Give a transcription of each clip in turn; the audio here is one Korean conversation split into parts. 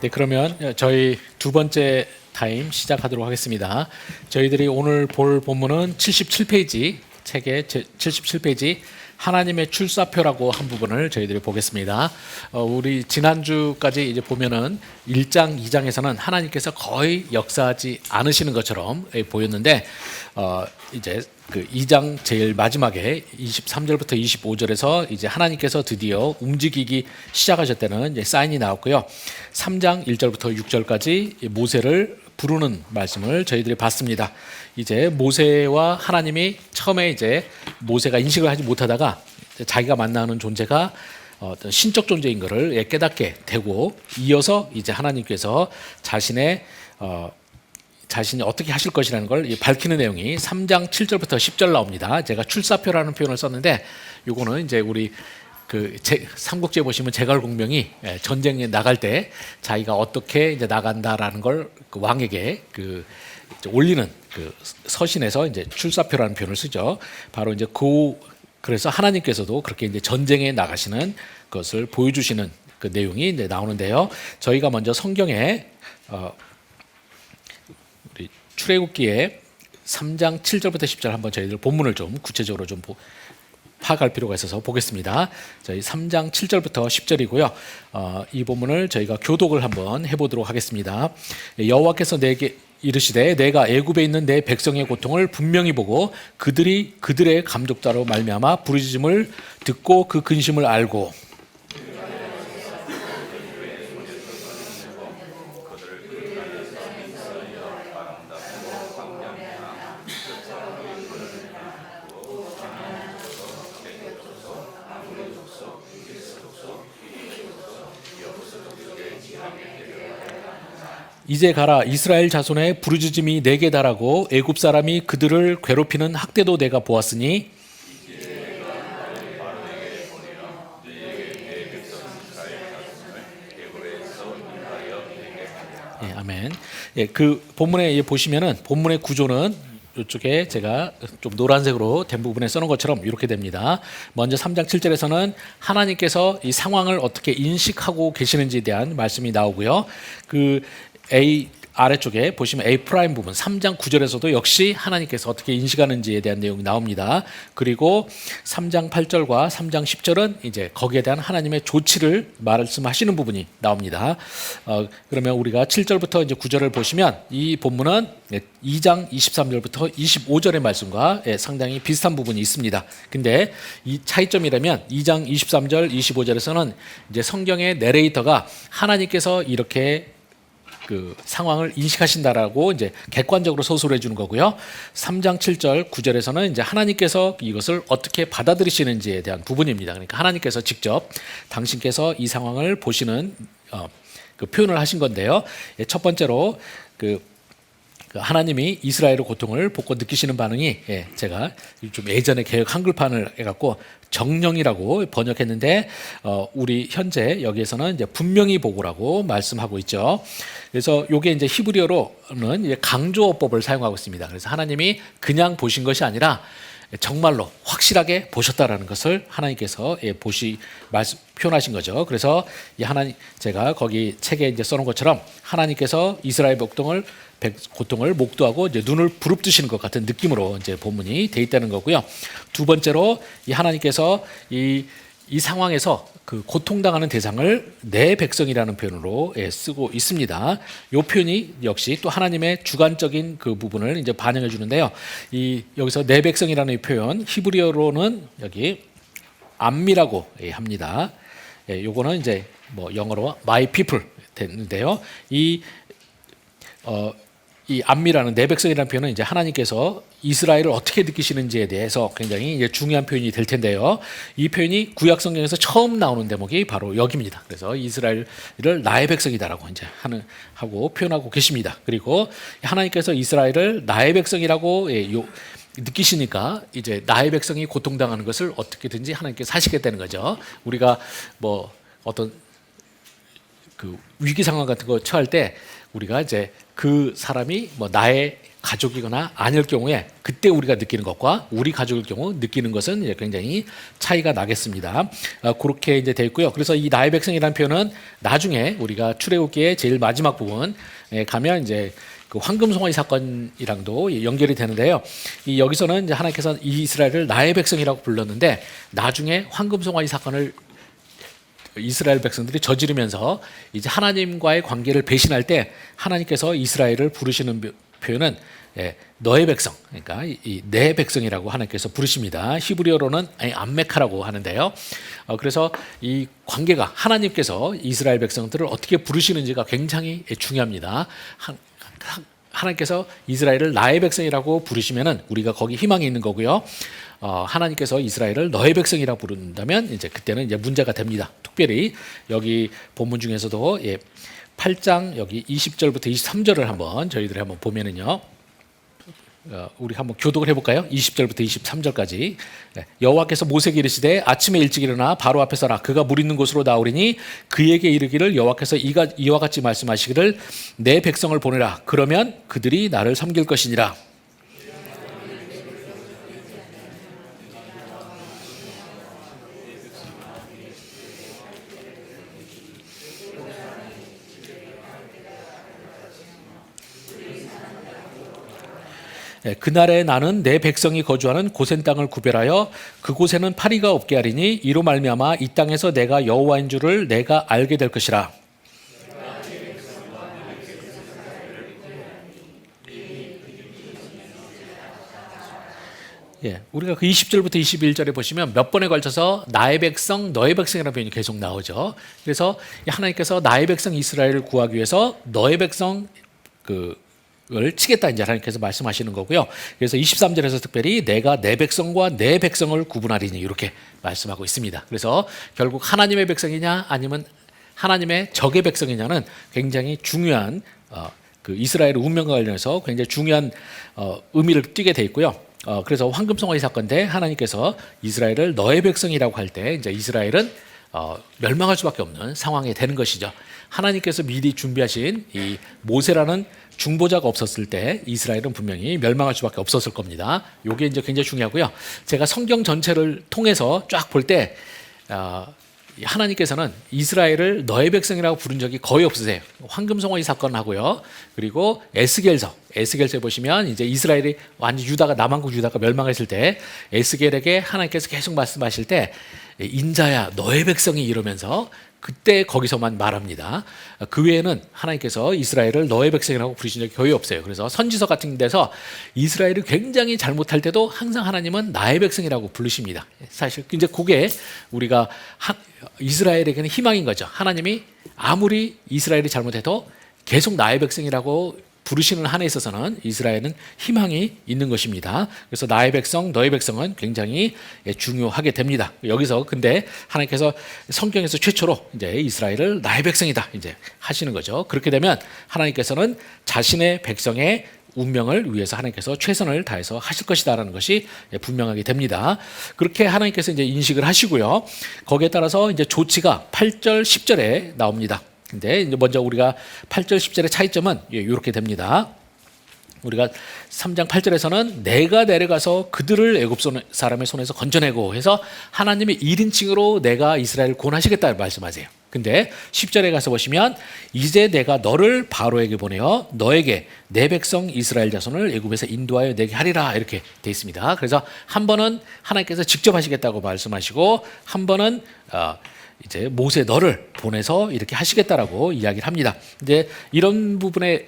네, 그러면 저희 두 번째 타임 시작하도록 하겠습니다. 저희들이 오늘 볼 본문은 77페이지, 책의 77페이지 하나님의 출사표라고 한 부분을 저희들이 보겠습니다. 우리 지난주까지 이제 보면은 1장, 2장에서는 하나님께서 거의 역사하지 않으시는 것처럼 보였는데, 이제 그 2장 제일 마지막에 23절부터 25절에서 이제 하나님께서 드디어 움직이기 시작하셨다는 이제 사인이 나왔고요. 3장 1절부터 6절까지 모세를 부르는 말씀을 저희들이 봤습니다. 이제 모세와 하나님이 처음에 이제 모세가 인식을 하지 못하다가 자기가 만나는 존재가 어떤 신적 존재인 것을 깨닫게 되고, 이어서 이제 하나님께서 자신이 어떻게 하실 것이라는 걸 밝히는 내용이 3장 7절부터 10절 나옵니다. 제가 출사표라는 표현을 썼는데, 요거는 이제 우리 그 삼국지에 보시면 제갈공명이 전쟁에 나갈 때 자기가 어떻게 이제 나간다라는 걸 그 왕에게 그 올리는 그 서신에서 이제 출사표라는 표현을 쓰죠. 바로 이제 그래서 하나님께서도 그렇게 이제 전쟁에 나가시는 것을 보여주시는 그 내용이 이제 나오는데요. 저희가 먼저 성경에 우리 출애굽기에 3장 7절부터 10절 한번 저희들 본문을 좀 구체적으로 좀 파악할 필요가 있어서 보겠습니다. 저희 3장 7절부터 10절이고요. 이 본문을 저희가 교독을 한번 해보도록 하겠습니다. 여호와께서 내게 이르시되 내가 애굽에 있는 내 백성의 고통을 분명히 보고 그들이 그들의 감독자로 말미암아 부르짖음을 듣고 그 근심을 알고 이제 가라. 이스라엘 자손의 부르짖음이 내게 달하고 애굽 사람이 그들을 괴롭히는 학대도 내가 보았으니 아멘. 그 본문에 보시면은 본문의 구조는 이쪽에 제가 좀 노란색으로 된 부분에 써놓은 것처럼 이렇게 됩니다. 먼저 3장 7절에서는 하나님께서 이 상황을 어떻게 인식하고 계시는지에 대한 말씀이 나오고요. 그 A 아래쪽에 보시면 A 프라임 부분 3장 9절에서도 역시 하나님께서 어떻게 인식하는지에 대한 내용이 나옵니다. 그리고 3장 8절과 3장 10절은 이제 거기에 대한 하나님의 조치를 말씀하시는 부분이 나옵니다. 그러면 우리가 7절부터 이제 9절을 보시면 이 본문은 2장 23절부터 25절의 말씀과 상당히 비슷한 부분이 있습니다. 근데 이 차이점이라면 2장 23절, 25절에서는 이제 성경의 내레이터가 하나님께서 이렇게 그 상황을 인식하신다라고 이제 객관적으로 서술해 주는 거고요. 3장 7절 9절에서는 이제 하나님께서 이것을 어떻게 받아들이시는지에 대한 부분입니다. 그러니까 하나님께서 직접 당신께서 이 상황을 보시는 그 표현을 하신 건데요. 첫 번째로 그 하나님이 이스라엘의 고통을 보고 느끼시는 반응이 제가 좀 예전에 개역 한글판을 해갖고 정령이라고 번역했는데 우리 현재 여기에서는 이제 분명히 보고라고 말씀하고 있죠. 그래서 이게 이제 히브리어로는 이제 강조어법을 사용하고 있습니다. 그래서 하나님이 그냥 보신 것이 아니라 정말로 확실하게 보셨다라는 것을 하나님께서 표현하신 거죠. 그래서 이 하나님 제가 거기 책에 이제 써놓은 것처럼 하나님께서 이스라엘 고통을 목도하고 이제 눈을 부릅뜨시는 것 같은 느낌으로 이제 본문이 돼 있다는 거고요. 두 번째로 이 하나님께서 이 상황에서 그 고통당하는 대상을 내 백성이라는 표현으로 쓰고 있습니다. 이 표현이 역시 또 하나님의 주관적인 그 부분을 이제 반영해 주는데요. 여기서 내 백성이라는 이 표현 히브리어로는 여기 암미라고 합니다. 요거는 이제 뭐 영어로 my people 됐는데요. 이 암미라는 내 백성이라는 표현은 이제 하나님께서 이스라엘을 어떻게 느끼시는지에 대해서 굉장히 이제 중요한 표현이 될 텐데요. 이 표현이 구약 성경에서 처음 나오는 대목이 바로 여기입니다. 그래서 이스라엘을 나의 백성이다라고 이제 하고 표현하고 계십니다. 그리고 하나님께서 이스라엘을 나의 백성이라고 느끼시니까 이제 나의 백성이 고통당하는 것을 어떻게든지 하나님께서 하시겠다는 거죠. 우리가 뭐 어떤 그 위기 상황 같은 거 처할 때 우리가 이제 그 사람이 뭐 나의 가족이거나 아닐 경우에 그때 우리가 느끼는 것과 우리 가족일 경우 느끼는 것은 이제 굉장히 차이가 나겠습니다. 그렇게 이제 되어 있고요. 그래서 이 나의 백성이라는 표현은 나중에 우리가 출애굽기의 제일 마지막 부분에 가면 이제 그 황금송아지 사건이랑도 연결이 되는데요. 여기서는 이제 하나님께서 이 이스라엘을 나의 백성이라고 불렀는데 나중에 황금송아지 사건을 이스라엘 백성들이 저지르면서 이제 하나님과의 관계를 배신할 때 하나님께서 이스라엘을 부르시는 표현은 너의 백성, 그러니까 이 내 백성이라고 하나님께서 부르십니다. 히브리어로는 암메카라고 하는데요. 그래서 이 관계가 하나님께서 이스라엘 백성들을 어떻게 부르시는지가 굉장히 중요합니다. 하나님께서 이스라엘을 나의 백성이라고 부르시면은 우리가 거기 희망이 있는 거고요. 하나님께서 이스라엘을 너의 백성이라고 부른다면 이제 그때는 이제 문제가 됩니다. 특별히 여기 본문 중에서도 8장 여기 20절부터 23절을 한번 저희들이 한번 보면은요. 우리 한번 교독을 해볼까요? 20절부터 23절까지. 여호와께서 모세에게 이르시되 아침에 일찍 일어나 바로 앞에 서라. 그가 물 있는 곳으로 나오리니 그에게 이르기를 여호와께서 이와 같이 말씀하시기를 내 백성을 보내라. 그러면 그들이 나를 섬길 것이니라. 그날에 나는 내 백성이 거주하는 고센 땅을 구별하여 그곳에는 파리가 없게 하리니 이로 말미암아 이 땅에서 내가 여호와인 줄을 내가 알게 될 것이라. 우리가 그 20절부터 21절에 보시면 몇 번에 걸쳐서 나의 백성, 너의 백성이라는 표현이 계속 나오죠. 그래서 하나님께서 나의 백성 이스라엘을 구하기 위해서 너의 백성 을 치겠다 이제 하나님께서 말씀하시는 거고요. 그래서 23절에서 특별히 내가 내 백성과 내 백성을 구분하리니 이렇게 말씀하고 있습니다. 그래서 결국 하나님의 백성이냐 아니면 하나님의 적의 백성이냐는 굉장히 중요한 그 이스라엘의 운명과 관련해서 굉장히 중요한 의미를 띠게 돼 있고요. 그래서 황금송아지 사건 때 하나님께서 이스라엘을 너의 백성이라고 할 때 이제 이스라엘은 멸망할 수밖에 없는 상황이 되는 것이죠. 하나님께서 미리 준비하신 이 모세라는 중보자가 없었을 때 이스라엘은 분명히 멸망할 수밖에 없었을 겁니다. 이게 이제 굉장히 중요하고요. 제가 성경 전체를 통해서 쫙 볼 때 하나님께서는 이스라엘을 너의 백성이라고 부른 적이 거의 없으세요. 황금송아지 사건하고요. 그리고 에스겔서에 보시면 이제 이스라엘이 완전 유다가 남한국 유다가 멸망했을 때 에스겔에게 하나님께서 계속 말씀하실 때 인자야 너의 백성이 이러면서 그때 거기서만 말합니다. 그 외에는 하나님께서 이스라엘을 너의 백성이라고 부르신 적이 거의 없어요. 그래서 선지서 같은 데서 이스라엘이 굉장히 잘못할 때도 항상 하나님은 나의 백성이라고 부르십니다. 사실 이제 그게 우리가 이스라엘에게는 희망인 거죠. 하나님이 아무리 이스라엘이 잘못해도 계속 나의 백성이라고 부르시는 한에 있어서는 이스라엘은 희망이 있는 것입니다. 그래서 나의 백성, 너의 백성은 굉장히 중요하게 됩니다. 여기서 근데 하나님께서 성경에서 최초로 이제 이스라엘을 나의 백성이다 이제 하시는 거죠. 그렇게 되면 하나님께서는 자신의 백성의 운명을 위해서 하나님께서 최선을 다해서 하실 것이다라는 것이 분명하게 됩니다. 그렇게 하나님께서 이제 인식을 하시고요. 거기에 따라서 이제 조치가 8절, 10절에 나옵니다. 근데 이제 먼저 우리가 8절 10절의 차이점은 이렇게 됩니다. 우리가 3장 8절에서는 내가 내려가서 그들을 애굽 사람의 손에서 건져내고 해서 하나님이 1인칭으로 내가 이스라엘을 구원하시겠다 말씀하세요. 근데 10절에 가서 보시면 이제 내가 너를 바로에게 보내어 너에게 내 백성 이스라엘 자손을 애굽에서 인도하여 내게 하리라 이렇게 돼 있습니다. 그래서 한 번은 하나님께서 직접 하시겠다고 말씀하시고 한 번은 이제 모세 너를 보내서 이렇게 하시겠다라고 이야기를 합니다. 이제 이런 부분에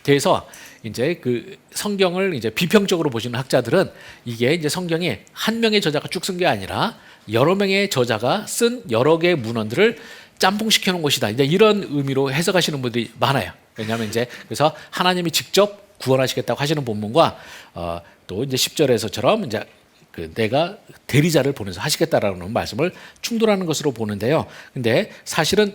대해서 이제 그 성경을 이제 비평적으로 보시는 학자들은 이게 이제 성경이 한 명의 저자가 쭉 쓴 게 아니라 여러 명의 저자가 쓴 여러 개의 문헌들을 짬뽕시켜 놓은 것이다. 이제 이런 의미로 해석하시는 분들이 많아요. 왜냐하면 이제 그래서 하나님이 직접 구원하시겠다고 하시는 본문과 또 이제 10절에서처럼 이제 내가 대리자를 보내서 하시겠다라는 말씀을 충돌하는 것으로 보는데요. 근데 사실은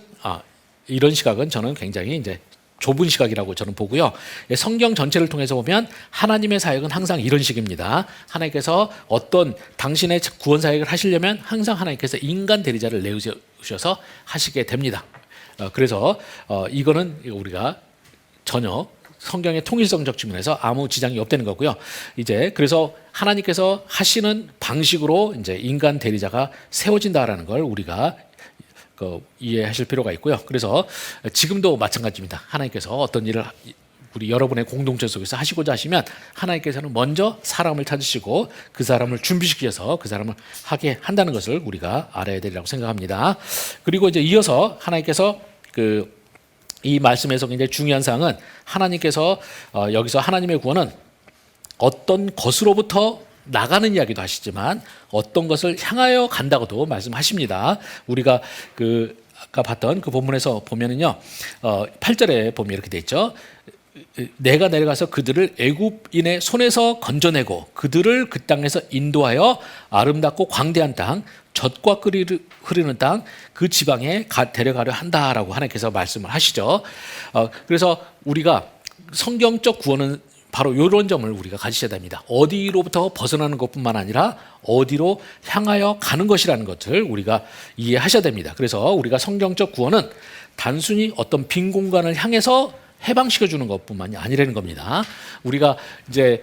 이런 시각은 저는 굉장히 이제 좁은 시각이라고 저는 보고요. 성경 전체를 통해서 보면 하나님의 사역은 항상 이런 식입니다. 하나님께서 어떤 당신의 구원 사역을 하시려면 항상 하나님께서 인간 대리자를 내주셔서 하시게 됩니다. 그래서 이거는 우리가 전혀 성경의 통일성적 측면에서 아무 지장이 없다는 거고요. 이제 그래서 하나님께서 하시는 방식으로 이제 인간 대리자가 세워진다라는 걸 우리가 이해하실 필요가 있고요. 그래서 지금도 마찬가지입니다. 하나님께서 어떤 일을 우리 여러분의 공동체 속에서 하시고자 하시면 하나님께서는 먼저 사람을 찾으시고 그 사람을 준비시켜서 그 사람을 하게 한다는 것을 우리가 알아야 되리라고 생각합니다. 그리고 이제 이어서 하나님께서 이 말씀에서 굉장히 중요한 사항은 하나님께서 여기서 하나님의 구원은 어떤 것으로부터 나가는 이야기도 하시지만 어떤 것을 향하여 간다고도 말씀하십니다. 우리가 아까 봤던 그 본문에서 보면은요, 8절에 보면 이렇게 돼 있죠. 내가 내려가서 그들을 애굽인의 손에서 건져내고 그들을 그 땅에서 인도하여 아름답고 광대한 땅, 젖과 꿀이 흐르는 땅, 그 지방에 데려가려 한다라고 하나님께서 말씀을 하시죠. 그래서 우리가 성경적 구원은 바로 이런 점을 우리가 가지셔야 됩니다. 어디로부터 벗어나는 것뿐만 아니라 어디로 향하여 가는 것이라는 것을 우리가 이해하셔야 됩니다. 그래서 우리가 성경적 구원은 단순히 어떤 빈 공간을 향해서 해방시켜 주는 것뿐만이 아니라는 겁니다. 우리가 이제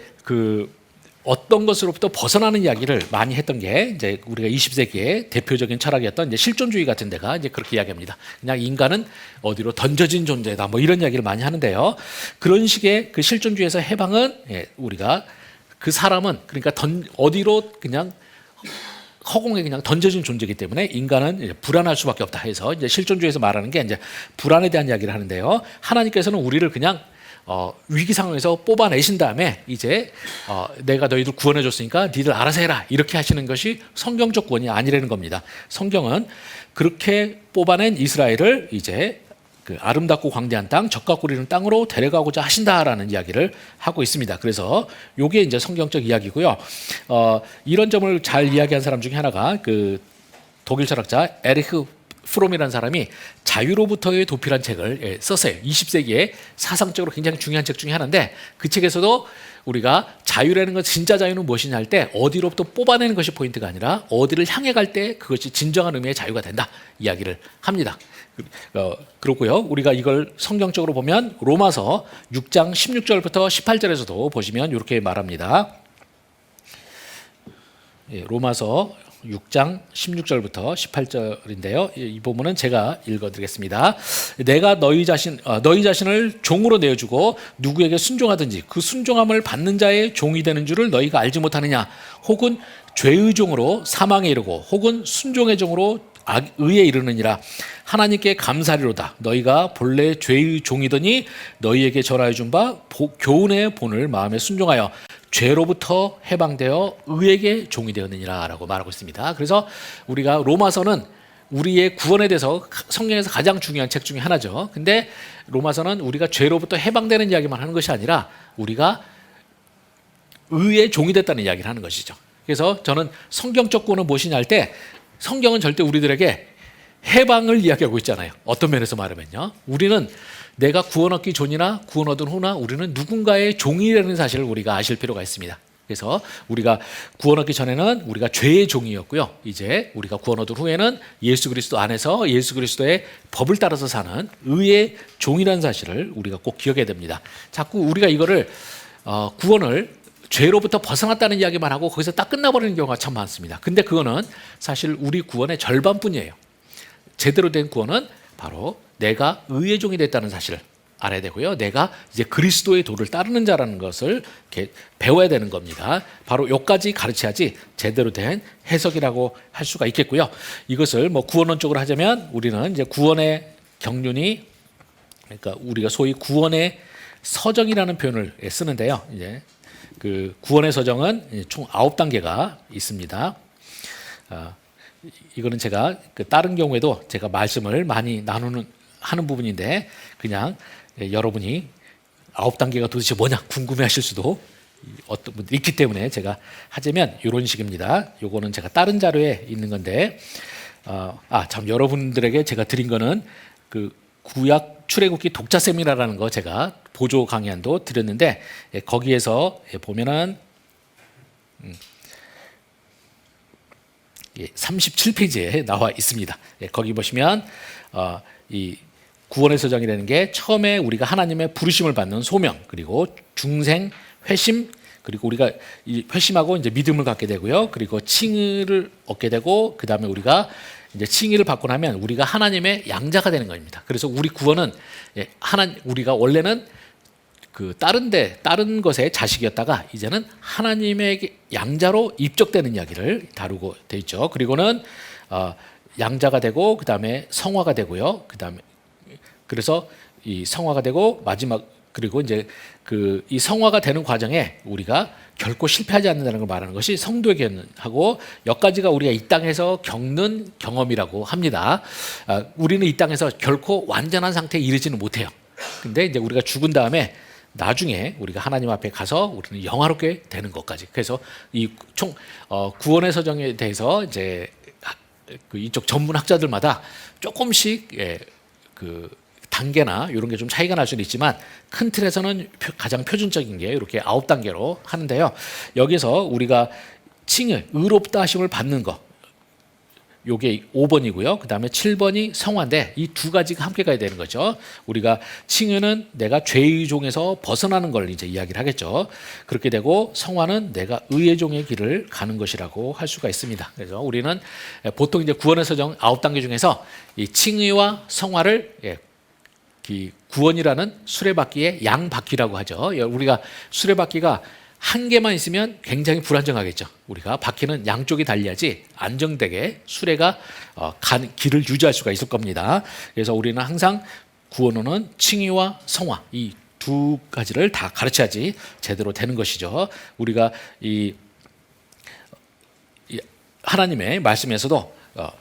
어떤 것으로부터 벗어나는 이야기를 많이 했던 게 이제 우리가 20세기의 대표적인 철학이었던 이제 실존주의 같은 데가 이제 그렇게 이야기합니다. 그냥 인간은 어디로 던져진 존재다 뭐 이런 이야기를 많이 하는데요. 그런 식의 그 실존주의에서 해방은 우리가 그 사람은 그러니까 어디로 그냥 허공에 그냥 던져진 존재이기 때문에 인간은 이제 불안할 수밖에 없다 해서 이제 실존주의에서 말하는 게 이제 불안에 대한 이야기를 하는데요. 하나님께서는 우리를 그냥 위기 상황에서 뽑아내신 다음에 이제 내가 너희들 구원해 줬으니까 니들 알아서 해라 이렇게 하시는 것이 성경적 구원이 아니라는 겁니다. 성경은 그렇게 뽑아낸 이스라엘을 이제 그 아름답고 광대한 땅, 젖과 꿀이는 땅으로 데려가고자 하신다라는 이야기를 하고 있습니다. 그래서 이게 이제 성경적 이야기고요. 이런 점을 잘 이야기한 사람 중에 하나가 그 독일 철학자 에리흐 프롬이라는 사람이 자유로부터의 도피라는 책을 썼어요. 20세기에 사상적으로 굉장히 중요한 책 중에 하나인데 그 책에서도 우리가 자유라는 것 진짜 자유는 무엇이냐 할 때 어디로부터 뽑아내는 것이 포인트가 아니라 어디를 향해 갈 때 그것이 진정한 의미의 자유가 된다 이야기를 합니다. 그렇고요. 우리가 이걸 성경적으로 보면 로마서 6장 16절부터 18절에서도 보시면 이렇게 말합니다. 로마서 6장 16절부터 18절인데요. 이 부분은 제가 읽어드리겠습니다. 내가 너희 자신을 종으로 내어주고 누구에게 순종하든지 그 순종함을 받는 자의 종이 되는 줄을 너희가 알지 못하느냐? 혹은 죄의 종으로 사망에 이르고 혹은 순종의 종으로 의에 이르느니라. 하나님께 감사리로다. 너희가 본래 죄의 종이더니 너희에게 전하여 준 바 교훈의 본을 마음에 순종하여 죄로부터 해방되어 의에게 종이 되었느니라 라고 말하고 있습니다. 그래서 우리가 로마서는 우리의 구원에 대해서 성경에서 가장 중요한 책 중에 하나죠. 근데 로마서는 우리가 죄로부터 해방되는 이야기만 하는 것이 아니라 우리가 의의 종이 됐다는 이야기를 하는 것이죠. 그래서 저는 성경적 구원은 무엇이냐 할 때 성경은 절대 우리들에게 해방을 이야기하고 있잖아요. 어떤 면에서 말하면요. 우리는 내가 구원 얻기 전이나 구원 얻은 후나 우리는 누군가의 종이라는 사실을 우리가 아실 필요가 있습니다. 그래서 우리가 구원 얻기 전에는 우리가 죄의 종이었고요. 이제 우리가 구원 얻은 후에는 예수 그리스도 안에서 예수 그리스도의 법을 따라서 사는 의의 종이라는 사실을 우리가 꼭 기억해야 됩니다. 자꾸 우리가 이거를 구원을 죄로부터 벗어났다는 이야기만 하고 거기서 딱 끝나버리는 경우가 참 많습니다. 근데 그거는 사실 우리 구원의 절반뿐이에요. 제대로 된 구원은 바로 내가 의의 종이 됐다는 사실을 알아야 되고요. 내가 이제 그리스도의 도를 따르는 자라는 것을 이렇게 배워야 되는 겁니다. 바로 여기까지 가르쳐야지 제대로 된 해석이라고 할 수가 있겠고요. 이것을 뭐 구원론적으로 하자면 우리는 이제 구원의 경륜이 그러니까 우리가 소위 구원의 서정이라는 표현을 쓰는데요. 이제 그 구원의 서정은 총 9단계가 있습니다. 이거는 제가 다른 경우에도 제가 말씀을 많이 하는 부분인데 그냥 여러분이 9단계가 도대체 뭐냐 궁금해하실 수도 어떤 분들이 있기 때문에 제가 하자면 이런 식입니다. 요거는 제가 다른 자료에 있는 건데 참 여러분들에게 제가 드린 거는 그 구약 출애굽기 독자 세미나라는 거 제가 보조 강의안도 드렸는데 거기에서 보면은 37페이지에 나와 있습니다. 거기 보시면 이 구원의 서정이라는 게 처음에 우리가 하나님의 부르심을 받는 소명, 그리고 중생, 회심, 그리고 우리가 이 회심하고 이제 믿음을 갖게 되고요. 그리고 칭의를 얻게 되고, 그 다음에 우리가 이제 칭의를 받고 나면 우리가 하나님의 양자가 되는 겁니다. 그래서 우리 구원은 우리가 원래는 그 다른 것의 자식이었다가 이제는 하나님의 양자로 입적되는 이야기를 다루고 돼 있죠. 그리고는 양자가 되고, 그 다음에 성화가 되고요. 그 다음에 그래서 이 성화가 되고 마지막, 그리고 이제 이 성화가 되는 과정에 우리가 결코 실패하지 않는다는 걸 말하는 것이 성도의 견하고, 여기까지가 우리가 이 땅에서 겪는 경험이라고 합니다. 우리는 이 땅에서 결코 완전한 상태에 이르지는 못해요. 근데 이제 우리가 죽은 다음에 나중에 우리가 하나님 앞에 가서 우리는 영화롭게 되는 것까지. 그래서 이 구원의 서정에 대해서 이제 이쪽 전문 학자들마다 조금씩 그 단계나 이런 게 좀 차이가 날 수는 있지만, 큰 틀에서는 가장 표준적인 게 이렇게 9단계로 하는데요. 여기서 우리가 칭의, 의롭다 하심을 받는 것, 요게 5번이고요. 그 다음에 7번이 성화인데, 이 두 가지가 함께 가야 되는 거죠. 우리가 칭의는 내가 죄의 종에서 벗어나는 걸 이제 이야기를 하겠죠. 그렇게 되고, 성화는 내가 의의 종의 길을 가는 것이라고 할 수가 있습니다. 그래서 우리는 보통 이제 구원의 서정 9단계 중에서 이 칭의와 성화를 구원이라는 수레바퀴의 양바퀴라고 하죠. 우리가 수레바퀴가 한 개만 있으면 굉장히 불안정하겠죠. 우리가 바퀴는 양쪽이 달려야지 안정되게 수레가 길을 유지할 수가 있을 겁니다. 그래서 우리는 항상 구원은 칭의와 성화, 이 두 가지를 다 가르쳐야지 제대로 되는 것이죠. 우리가 이 하나님의 말씀에서도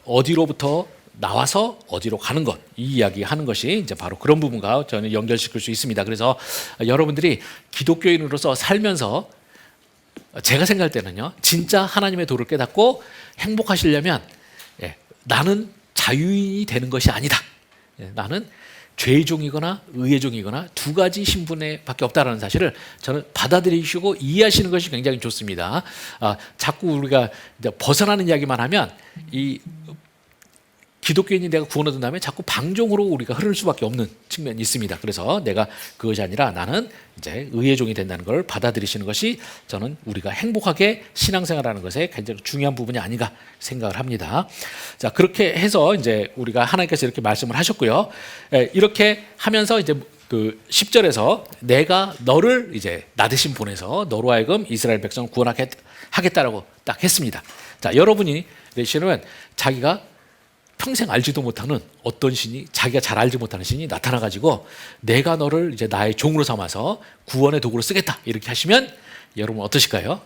어디로부터 나와서 어디로 가는 것, 이 이야기 하는 것이 이제 바로 그런 부분과 저는 연결시킬 수 있습니다. 그래서 여러분들이 기독교인으로서 살면서 제가 생각할 때는요, 진짜 하나님의 도를 깨닫고 행복하시려면 나는 자유인이 되는 것이 아니다. 나는 죄의 종이거나 의의 종이거나 두 가지 신분에 밖에 없다는 사실을 저는 받아들이시고 이해하시는 것이 굉장히 좋습니다. 자꾸 우리가 벗어나는 이야기만 하면 이 기독교인이 내가 구원 얻은 다음에 자꾸 방종으로 우리가 흐를 수밖에 없는 측면이 있습니다. 그래서 내가 그것이 아니라 나는 이제 의의 종이 된다는 걸 받아들이시는 것이 저는 우리가 행복하게 신앙생활하는 것에 굉장히 중요한 부분이 아닌가 생각을 합니다. 자, 그렇게 해서 이제 우리가 하나님께서 이렇게 말씀을 하셨고요. 이렇게 하면서 이제 그 10절에서 내가 너를 이제 나 대신 보내서 너로 하여금 이스라엘 백성을 구원하겠다라고 딱 했습니다. 자, 여러분이 내시면 자기가 평생 알지도 못하는 어떤 신이, 자기가 잘 알지 못하는 신이 나타나가지고 내가 너를 이제 나의 종으로 삼아서 구원의 도구로 쓰겠다 이렇게 하시면 여러분 어떠실까요?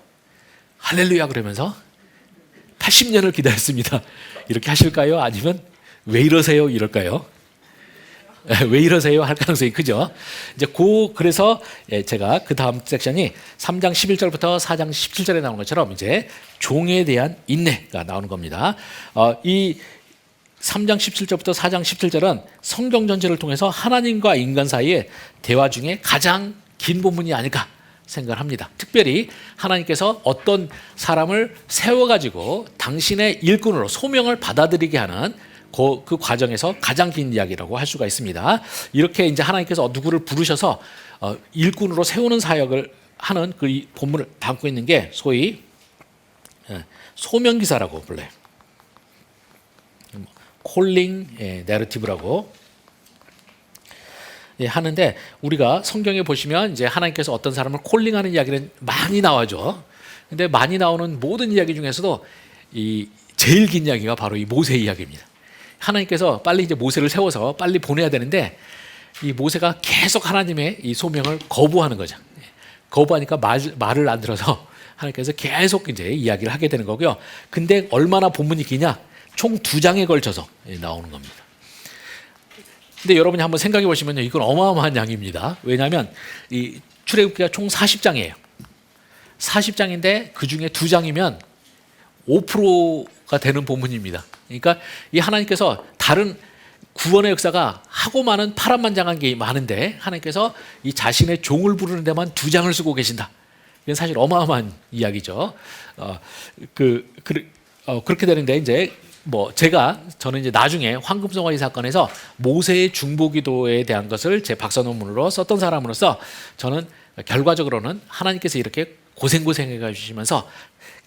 할렐루야 그러면서 80년을 기다렸습니다 이렇게 하실까요? 아니면 왜 이러세요 이럴까요? 왜 이러세요 할 가능성이 크죠. 이제 그래서 제가 그 다음 섹션이 3장 11절부터 4장 17절에 나오는 것처럼 이제 종에 대한 인내가 나오는 겁니다. 이 3장 17절부터 4장 17절은 성경 전체를 통해서 하나님과 인간 사이의 대화 중에 가장 긴 본문이 아닐까 생각을 합니다. 특별히 하나님께서 어떤 사람을 세워가지고 당신의 일꾼으로 소명을 받아들이게 하는 그 과정에서 가장 긴 이야기라고 할 수가 있습니다. 이렇게 이제 하나님께서 누구를 부르셔서 일꾼으로 세우는 사역을 하는 그 본문을 담고 있는 게 소위 소명기사라고 불러요. 콜링 내러티브라고 하는데, 우리가 성경에 보시면 이제 하나님께서 어떤 사람을 콜링하는 이야기는 많이 나와죠. 근데 많이 나오는 모든 이야기 중에서도 이 제일 긴 이야기가 바로 이 모세 이야기입니다. 하나님께서 빨리 이제 모세를 세워서 빨리 보내야 되는데 이 모세가 계속 하나님의 이 소명을 거부하는 거죠. 거부하니까 말을 안 들어서 하나님께서 계속 이제 이야기를 하게 되는 거고요. 근데 얼마나 본문이 기냐? 총 2장에 걸쳐서 나오는 겁니다. 근데 여러분이 한번 생각해 보시면요, 이건 어마어마한 양입니다. 왜냐하면 이 출애굽기가 총 40장이에요. 40장인데 그 중에 2장이면 5%가 되는 본문입니다. 그러니까 이 하나님께서 다른 구원의 역사가 하고 많은 파란만장한 게 많은데 하나님께서 이 자신의 종을 부르는 데만 2장을 쓰고 계신다. 이건 사실 어마어마한 이야기죠. 그렇게 되는데 이제 저는 이제 나중에 황금송아지 사건에서 모세의 중보기도에 대한 것을 제 박사 논문으로 썼던 사람으로서 저는 결과적으로는 하나님께서 이렇게 고생해 가주시면서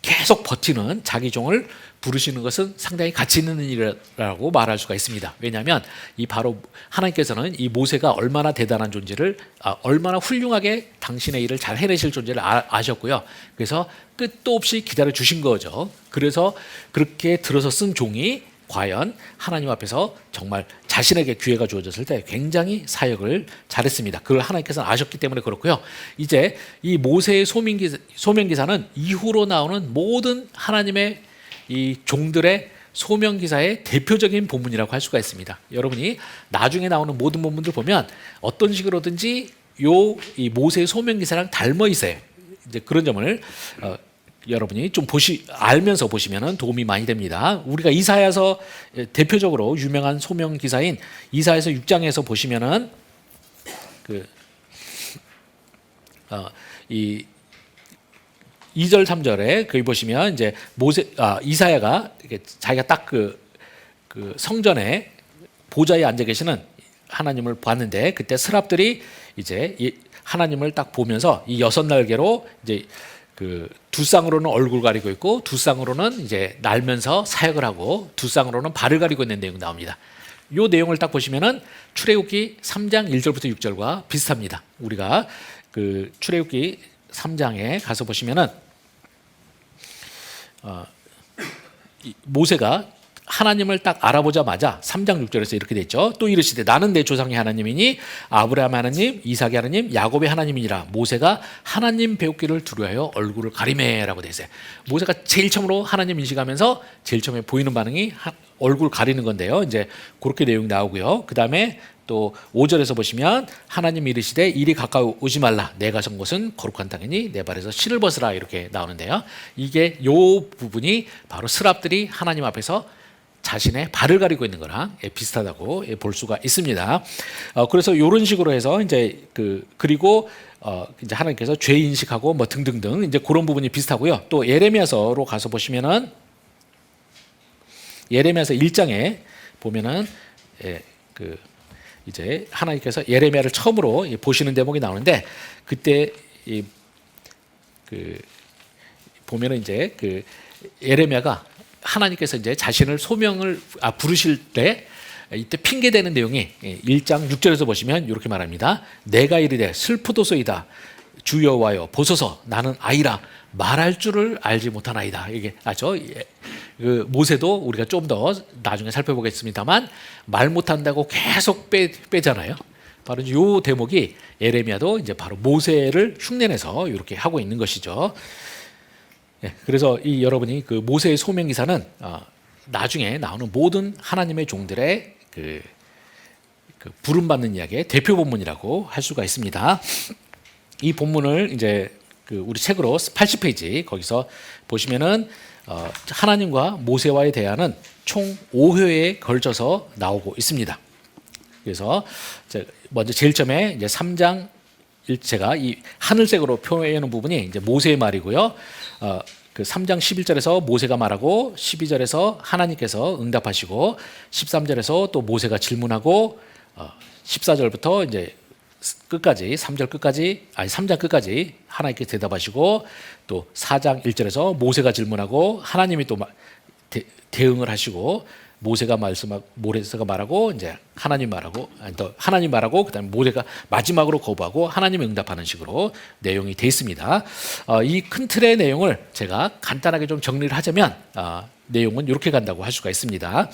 계속 버티는 자기 종을 부르시는 것은 상당히 가치 있는 일이라고 말할 수가 있습니다. 왜냐하면 이 바로 하나님께서는 이 모세가 얼마나 대단한 존재를 얼마나 훌륭하게 당신의 일을 잘 해내실 존재를 아셨고요. 그래서 끝도 없이 기다려 주신 거죠. 그래서 그렇게 들어서 쓴 종이 과연 하나님 앞에서 정말 자신에게 기회가 주어졌을 때 굉장히 사역을 잘했습니다. 그걸 하나님께서는 아셨기 때문에 그렇고요. 이제 이 모세의 소명기사는 이후로 나오는 모든 하나님의 이 종들의 소명기사의 대표적인 본문이라고 할 수가 있습니다. 여러분이 나중에 나오는 모든 본문들 보면 어떤 식으로든지 이 모세의 소명기사랑 닮아 있어요. 이제 그런 점을 여러분이 좀 알면서 보시면 도움이 많이 됩니다. 우리가 이사야서 대표적으로 유명한 소명 기사인 이사야서 6장에서 보시면은 이 2절 3절에 거기 보시면 이제 이사야가 자기가 딱 그 성전에 보좌에 앉아 계시는 하나님을 봤는데 그때 스랍들이 이제 하나님을 딱 보면서 이 6날개로 이제 두 쌍으로는 얼굴 가리고 있고 두 쌍으로는 이제 날면서 사역을 하고 두 쌍으로는 발을 가리고 있는 내용이 나옵니다. 이 내용을 딱 보시면은 출애굽기 3장 1절부터 6절과 비슷합니다. 우리가 출애굽기 3장에 가서 보시면은 모세가 하나님을 딱 알아보자마자 3장 6절에서 이렇게 됐죠. 또 이르시되 나는 내 조상의 하나님이니 아브라함 하나님, 이삭의 하나님, 야곱의 하나님이니라. 모세가 하나님 배우기를 두려워하여 얼굴을 가리매라고 돼 있어요. 모세가 제일 처음으로 하나님 인식하면서 제일 처음에 보이는 반응이 얼굴 가리는 건데요. 이제 그렇게 내용이 나오고요. 그 다음에 또 5절에서 보시면 하나님 이르시되 이리 가까이 오지 말라. 내가 선 곳은 거룩한 땅이니 내 발에서 실을 벗으라 이렇게 나오는데요. 이게 요 부분이 바로 스랍들이 하나님 앞에서 자신의 발을 가리고 있는 거랑 비슷하다고 볼 수가 있습니다. 그래서 이런 식으로 해서 이제 그리고 이제 하나님께서 죄 인식하고 뭐 등등등 이제 그런 부분이 비슷하고요. 또 예레미야서로 가서 보시면은 예레미야서 1장에 보면은 이제 하나님께서 예레미야를 처음으로 보시는 대목이 나오는데 그때 보면은 이제 예레미야가 하나님께서 이제 자신을 부르실 때 이때 핑계대는 내용이 1장 6절에서 보시면 이렇게 말합니다. 내가 이르되 슬프도소이다. 주 여호와여 보소서 나는 아이라 말할 줄을 알지 못하나이다. 이게 모세도 우리가 좀 더 나중에 살펴보겠습니다만 말 못한다고 계속 빼잖아요. 바로 이 대목이 예레미야도 이제 바로 모세를 흉내내서 이렇게 하고 있는 것이죠. 그래서 여러분이 모세의 소명기사는 나중에 나오는 모든 하나님의 종들의 부름받는 이야기의 대표 본문이라고 할 수가 있습니다. 이 본문을 이제 우리 책으로 80페이지 거기서 보시면은 하나님과 모세와의 대화는 총 5회에 걸쳐서 나오고 있습니다. 그래서 먼저 제일 처음에 이제 3장 제가 이 하늘색으로 표현해 놓은 부분이 이제 모세의 말이고요. 3장 11절에서 모세가 말하고 12절에서 하나님께서 응답하시고 13절에서 또 모세가 질문하고 14절부터 이제 끝까지 3장 끝까지 하나님께 대답하시고 또 4장 1절에서 모세가 질문하고 하나님이 또 대응을 하시고 모세가 말하고 이제 하나님 말하고 그다음에 모세가 마지막으로 거부하고 하나님이 응답하는 식으로 내용이 돼 있습니다. 이 큰 틀의 내용을 제가 간단하게 좀 정리를 하자면 내용은 이렇게 간다고 할 수가 있습니다.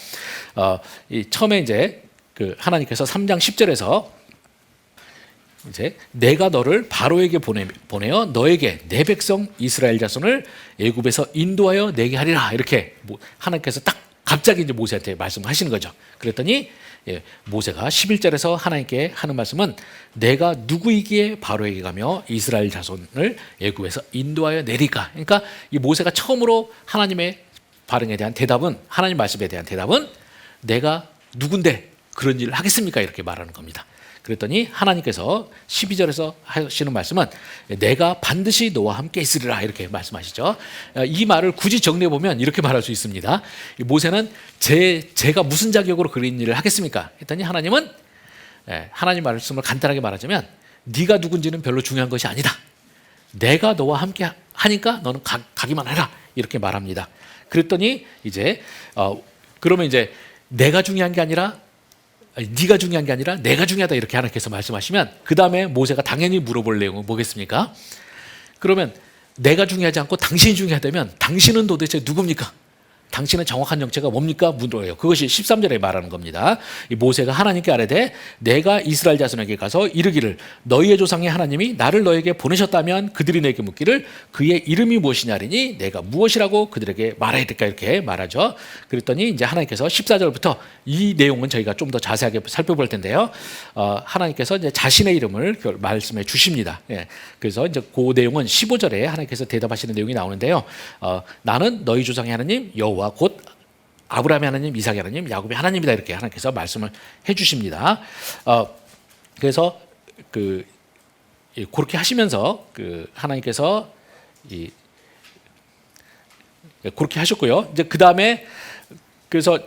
처음에 이제 하나님께서 3장 10절에서 이제 내가 너를 바로에게 보내어 너에게 내 백성 이스라엘 자손을 애굽에서 인도하여 내게 하리라 이렇게 하나님께서 딱 갑자기 이제 모세한테 말씀하시는 거죠. 그랬더니 모세가 11절에서 하나님께 하는 말씀은 내가 누구이기에 바로에게 가며 이스라엘 자손을 애굽에서 인도하여 내리까. 그러니까 이 모세가 처음으로 하나님의 발응에 대한 대답은 하나님 말씀에 대한 대답은 내가 누군데 그런 일을 하겠습니까? 이렇게 말하는 겁니다. 그랬더니 하나님께서 12절에서 하시는 말씀은 내가 반드시 너와 함께 있으리라 이렇게 말씀하시죠. 이 말을 굳이 정리해 보면 이렇게 말할 수 있습니다. 모세는 제가 무슨 자격으로 그런 일을 하겠습니까? 했더니 하나님은 하나님 말씀을 간단하게 말하자면 네가 누군지는 별로 중요한 것이 아니다. 내가 너와 함께 하니까 너는 가기만 해라 이렇게 말합니다. 그랬더니 이제 그러면 이제 내가 중요한 게 아니라 네가 중요한 게 아니라 내가 중요하다 이렇게 하나님께서 말씀하시면 그 다음에 모세가 당연히 물어볼 내용은 뭐겠습니까? 그러면 내가 중요하지 않고 당신이 중요하다면 당신은 도대체 누굽니까? 당신의 정확한 정체가 뭡니까? 물어요. 그것이 13절에 말하는 겁니다. 이 모세가 하나님께 아뢰되 내가 이스라엘 자손에게 가서 이르기를 너희의 조상의 하나님이 나를 너에게 보내셨다면 그들이 내게 묻기를 그의 이름이 무엇이냐리니 내가 무엇이라고 그들에게 말해야 될까 이렇게 말하죠. 그랬더니 이제 하나님께서 14절부터 이 내용은 저희가 좀 더 자세하게 살펴볼 텐데요. 하나님께서 이제 자신의 이름을 말씀해 주십니다. 예. 그래서 이제 그 내용은 15절에 하나님께서 대답하시는 내용이 나오는데요. 나는 너희 조상의 하나님 여호와 곧 아브라함의 하나님, 이삭의 하나님, 야곱의 하나님이다 이렇게 하나님께서 말씀을 해주십니다. 그래서 그렇게 하시면서 하나님께서 그렇게 하셨고요. 이제 그 다음에 그래서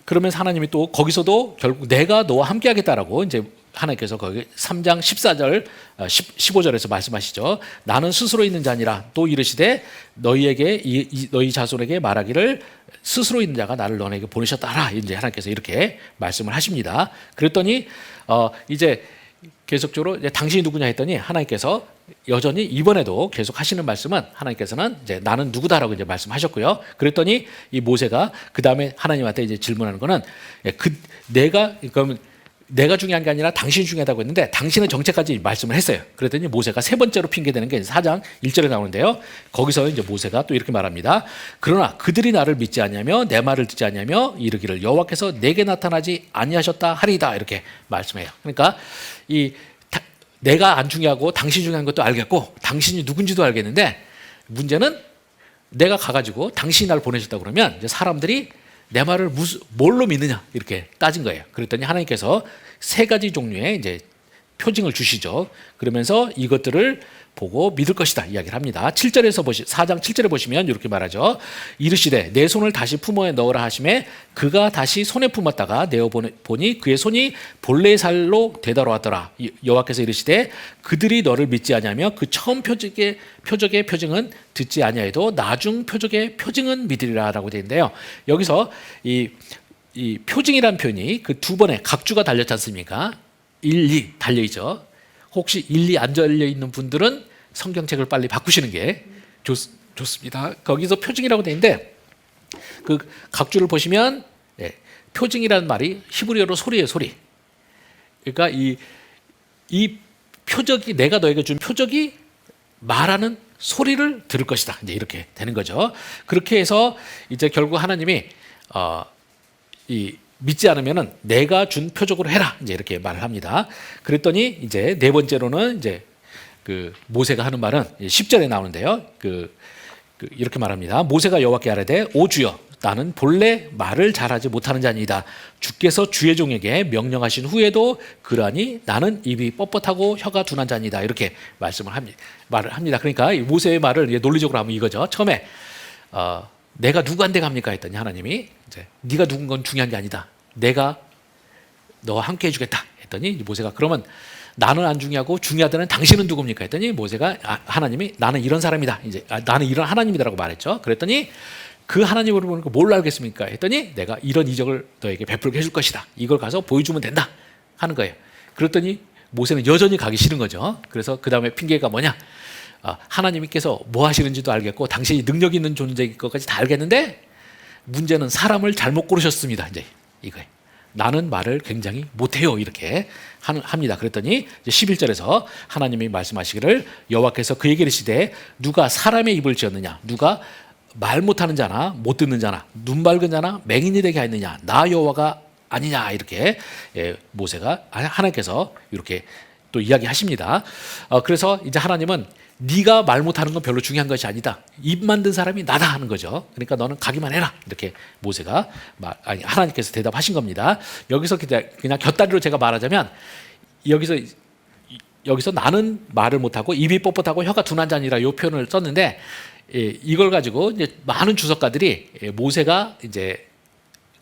그러면서 하나님이 또 거기서도 결국 내가 너와 함께하겠다라고 이제 하나님께서 거기 3장 14절 15절에서 말씀하시죠. 나는 스스로 있는 자니라 또 이르시되 너희에게 너희 자손에게 말하기를 스스로 있는 자가 나를 너네에게 보내셨다 하라. 이제 하나님께서 이렇게 말씀을 하십니다. 그랬더니 이제 계속적으로 이제 당신이 누구냐 했더니 하나님께서 여전히 이번에도 계속 하시는 말씀은 하나님께서는 이제 나는 누구다라고 이제 말씀하셨고요. 그랬더니 이 모세가 그 다음에 하나님한테 이제 질문하는 거는 내가 중요한 게 아니라 당신이 중요하다고 했는데 당신의 정체까지 말씀을 했어요. 그랬더니 모세가 세 번째로 핑계대는 게 4장 1절에 나오는데요. 거기서 이제 모세가 또 이렇게 말합니다. 그러나 그들이 나를 믿지 않냐며 내 말을 듣지 않냐며 이르기를 여호와께서 내게 나타나지 아니하셨다 하리이다 이렇게 말씀해요. 그러니까 내가 안 중요하고 당신이 중요한 것도 알겠고 당신이 누군지도 알겠는데 문제는 내가 가가지고 당신이 나를 보내셨다고 그러면 이제 사람들이 내 말을 뭘로 믿느냐 이렇게 따진 거예요. 그랬더니 하나님께서 세 가지 종류의 이제 표징을 주시죠. 그러면서 이것들을 보고 믿을 것이다 이야기를 합니다. 7절에서 4장 7절에 보시면 이렇게 말하죠. 이르시되 내 손을 다시 품어에 넣으라 하심에 그가 다시 손에 품었다가 내어 보니 그의 손이 본래의 살로 되돌아왔더라. 여호와께서 이르시되 그들이 너를 믿지 아니하며 그 처음 표적의 표징은 듣지 아니하여도 나중 표적의 표징은 믿으리라라고 되어 있는데요. 여기서 이 표징이라는 표현이 그 두 번의 각주가 달렸지 않습니까? 1, 2 달려있죠. 혹시 1, 2 안 달려있는 분들은 성경책을 빨리 바꾸시는 게 좋습니다. 거기서 표징이라고 되어 있는데 그 각주를 보시면 표징이라는 말이 히브리어로 소리예요. 소리. 그러니까 이 표적이 내가 너에게 준 표적이 말하는 소리를 들을 것이다. 이제 이렇게 되는 거죠. 그렇게 해서 이제 결국 하나님이 믿지 않으면은 내가 준 표적으로 해라. 이제 이렇게 말을 합니다. 그랬더니 이제 네 번째로는 이제 그 모세가 하는 말은 10절에 나오는데요. 이렇게 말합니다. 모세가 여호와께 아뢰되 오 주여 나는 본래 말을 잘하지 못하는 자니이다. 주께서 주의 종에게 명령하신 후에도 그러하니 나는 입이 뻣뻣하고 혀가 둔한 자니이다. 이렇게 말을 합니다. 그러니까 모세의 말을 논리적으로 하면 이거죠. 처음에 내가 누구한테 갑니까 했더니 하나님이 이제 네가 누군 건 중요한 게 아니다. 내가 너와 함께 해주겠다 했더니 모세가 그러면 나는 안 중요하고 중요하다는 당신은 누굽니까 했더니 모세가 하나님이 나는 이런 사람이다. 이제 나는 이런 하나님이다라고 말했죠. 그랬더니 그 하나님으로 보니까 뭘 알겠습니까 했더니 내가 이런 이적을 너에게 베풀게 해줄 것이다. 이걸 가서 보여주면 된다 하는 거예요. 그랬더니 모세는 여전히 가기 싫은 거죠. 그래서 그 다음에 핑계가 뭐냐? 하나님께서 뭐 하시는지도 알겠고 당신이 능력 있는 존재일 것까지 다 알겠는데 문제는 사람을 잘못 고르셨습니다. 이제 이거예요. 나는 말을 굉장히 못해요. 이렇게 합니다. 그랬더니 11절에서 하나님이 말씀하시기를 여호와께서 그에게 이르시되 누가 사람의 입을 지었느냐? 누가 말 못하는 자나 못 듣는 자나 눈 밝은 자나 맹인이 되게 하였느냐? 나 여호와가 아니냐? 이렇게 모세가 하나님께서 이렇게 또 이야기하십니다. 그래서 이제 하나님은 네가 말 못하는 건 별로 중요한 것이 아니다. 입 만든 사람이 나다 하는 거죠. 그러니까 너는 가기만 해라. 이렇게 모세가 하나님께서 대답하신 겁니다. 여기서 그냥 곁다리로 제가 말하자면 여기서 나는 말을 못하고 입이 뻣뻣하고 혀가 둔한 자니라 이 표현을 썼는데 이걸 가지고 이제 많은 주석가들이 모세가 이제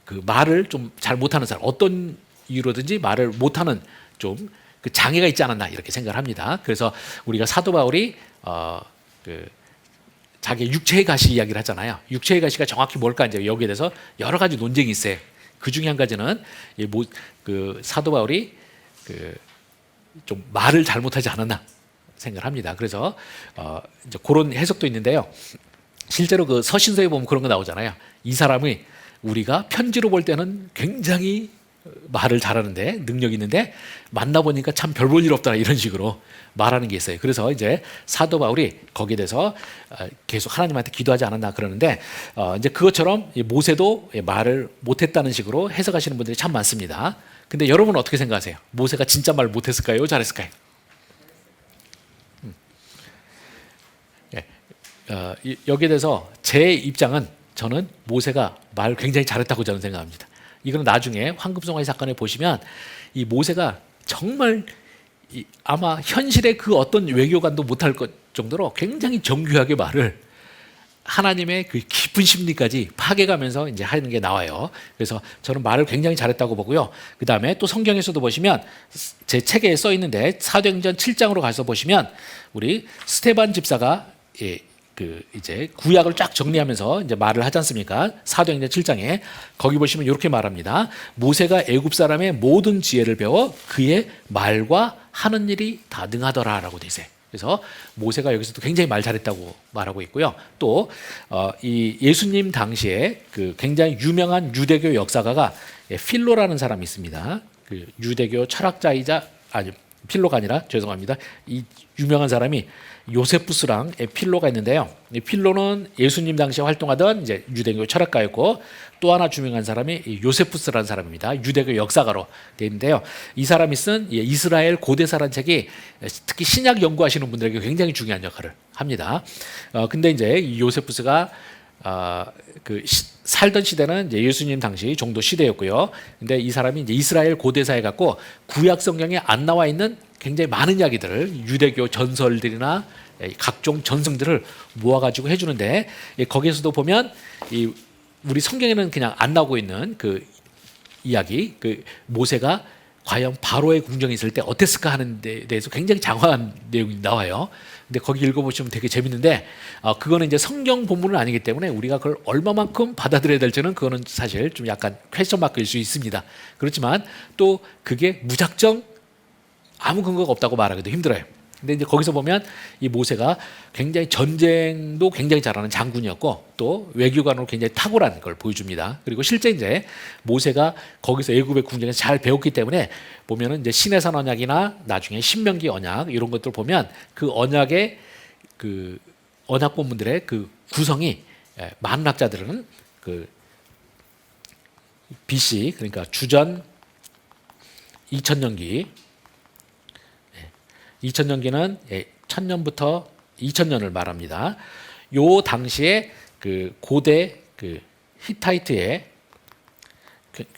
그 말을 좀 잘 못하는 사람 어떤 이유로든지 말을 못하는 좀 그 장애가 있지 않았나 이렇게 생각을 합니다. 그래서 우리가 사도 바울이 그 자기 육체의 가시 이야기를 하잖아요. 육체의 가시가 정확히 뭘까 이제 여기에 대해서 여러 가지 논쟁이 있어요. 그 중에 한 가지는 그 사도 바울이 그 좀 말을 잘못하지 않았나 생각을 합니다. 그래서 이제 그런 해석도 있는데요. 실제로 그 서신서에 보면 그런 거 나오잖아요. 이 사람이 우리가 편지로 볼 때는 굉장히 말을 잘하는데 능력이 있는데 만나보니까 참 별 볼 일 없더라 이런 식으로 말하는 게 있어요. 그래서 이제 사도 바울이 거기에 대해서 계속 하나님한테 기도하지 않았나 그러는데 이제 그것처럼 모세도 말을 못했다는 식으로 해석하시는 분들이 참 많습니다. 근데 여러분은 어떻게 생각하세요? 모세가 진짜 말 못했을까요? 잘했을까요? 여기에 대해서 제 입장은 저는 모세가 말 굉장히 잘했다고 저는 생각합니다. 이거는 나중에 황금송아지 사건에 보시면 이 모세가 정말 아마 현실의 그 어떤 외교관도 못할 것 정도로 굉장히 정교하게 말을 하나님의 그 깊은 심리까지 파괴가면서 이제 하는 게 나와요. 그래서 저는 말을 굉장히 잘했다고 보고요. 그 다음에 또 성경에서도 보시면 제 책에 써 있는데 사도행전 7장으로 가서 보시면 우리 스테반 집사가 그 이제 구약을 쫙 정리하면서 이제 말을 하지 않습니까? 사도행전 7장에 거기 보시면 이렇게 말합니다. 모세가 애굽 사람의 모든 지혜를 배워 그의 말과 하는 일이 다 능하더라라고 돼 있어요. 그래서 모세가 여기서도 굉장히 말 잘했다고 말하고 있고요. 또 이 예수님 당시에 그 굉장히 유명한 유대교 역사가가 필로라는 사람이 있습니다. 그 유대교 철학자이자 필로가 아니라 죄송합니다. 이 유명한 사람이 요세푸스랑 필로가 있는데요. 이 필로는 예수님 당시에 활동하던 이제 유대교 철학가였고 또 하나 유명한 사람이 요세푸스라는 사람입니다. 유대교 역사가로 되어 있는데요. 이 사람이 쓴 이스라엘 고대사라는 책이 특히 신약 연구하시는 분들에게 굉장히 중요한 역할을 합니다. 근데 이제 이 요세푸스가 살던 시대는 이제 예수님 당시 정도 시대였고요. 근데 이 사람이 이제 이스라엘 고대사에 갖고 구약 성경에 안 나와 있는 굉장히 많은 이야기들을 유대교 전설들이나 각종 전승들을 모아가지고 해주는데 거기에서도 보면 우리 성경에는 그냥 안 나오고 있는 그 이야기, 그 모세가 과연 바로의 궁정에 있을 때 어땠을까 하는 데 대해서 굉장히 장황한 내용이 나와요. 근데 거기 읽어보시면 되게 재밌는데 그거는 이제 성경 본문은 아니기 때문에 우리가 그걸 얼마만큼 받아들여야 될지는 그거는 사실 좀 약간 퀘스천 마크일 수 있습니다. 그렇지만 또 그게 무작정 아무 근거가 없다고 말하기도 힘들어요. 근데 이제 거기서 보면 이 모세가 굉장히 전쟁도 굉장히 잘하는 장군이었고 또 외교관으로 굉장히 탁월한 걸 보여줍니다. 그리고 실제 이제 모세가 거기서 애굽의 궁정에서 잘 배웠기 때문에 보면은 이제 시내산 언약이나 나중에 신명기 언약 이런 것들 보면 그 언약의 그 언약 본문들의 그 구성이 많은 학자들은 그 BC 그러니까 주전 2000년기 2000년기는 1000년부터 2000년을 말합니다. 요 당시에 그 고대 그 히타이트의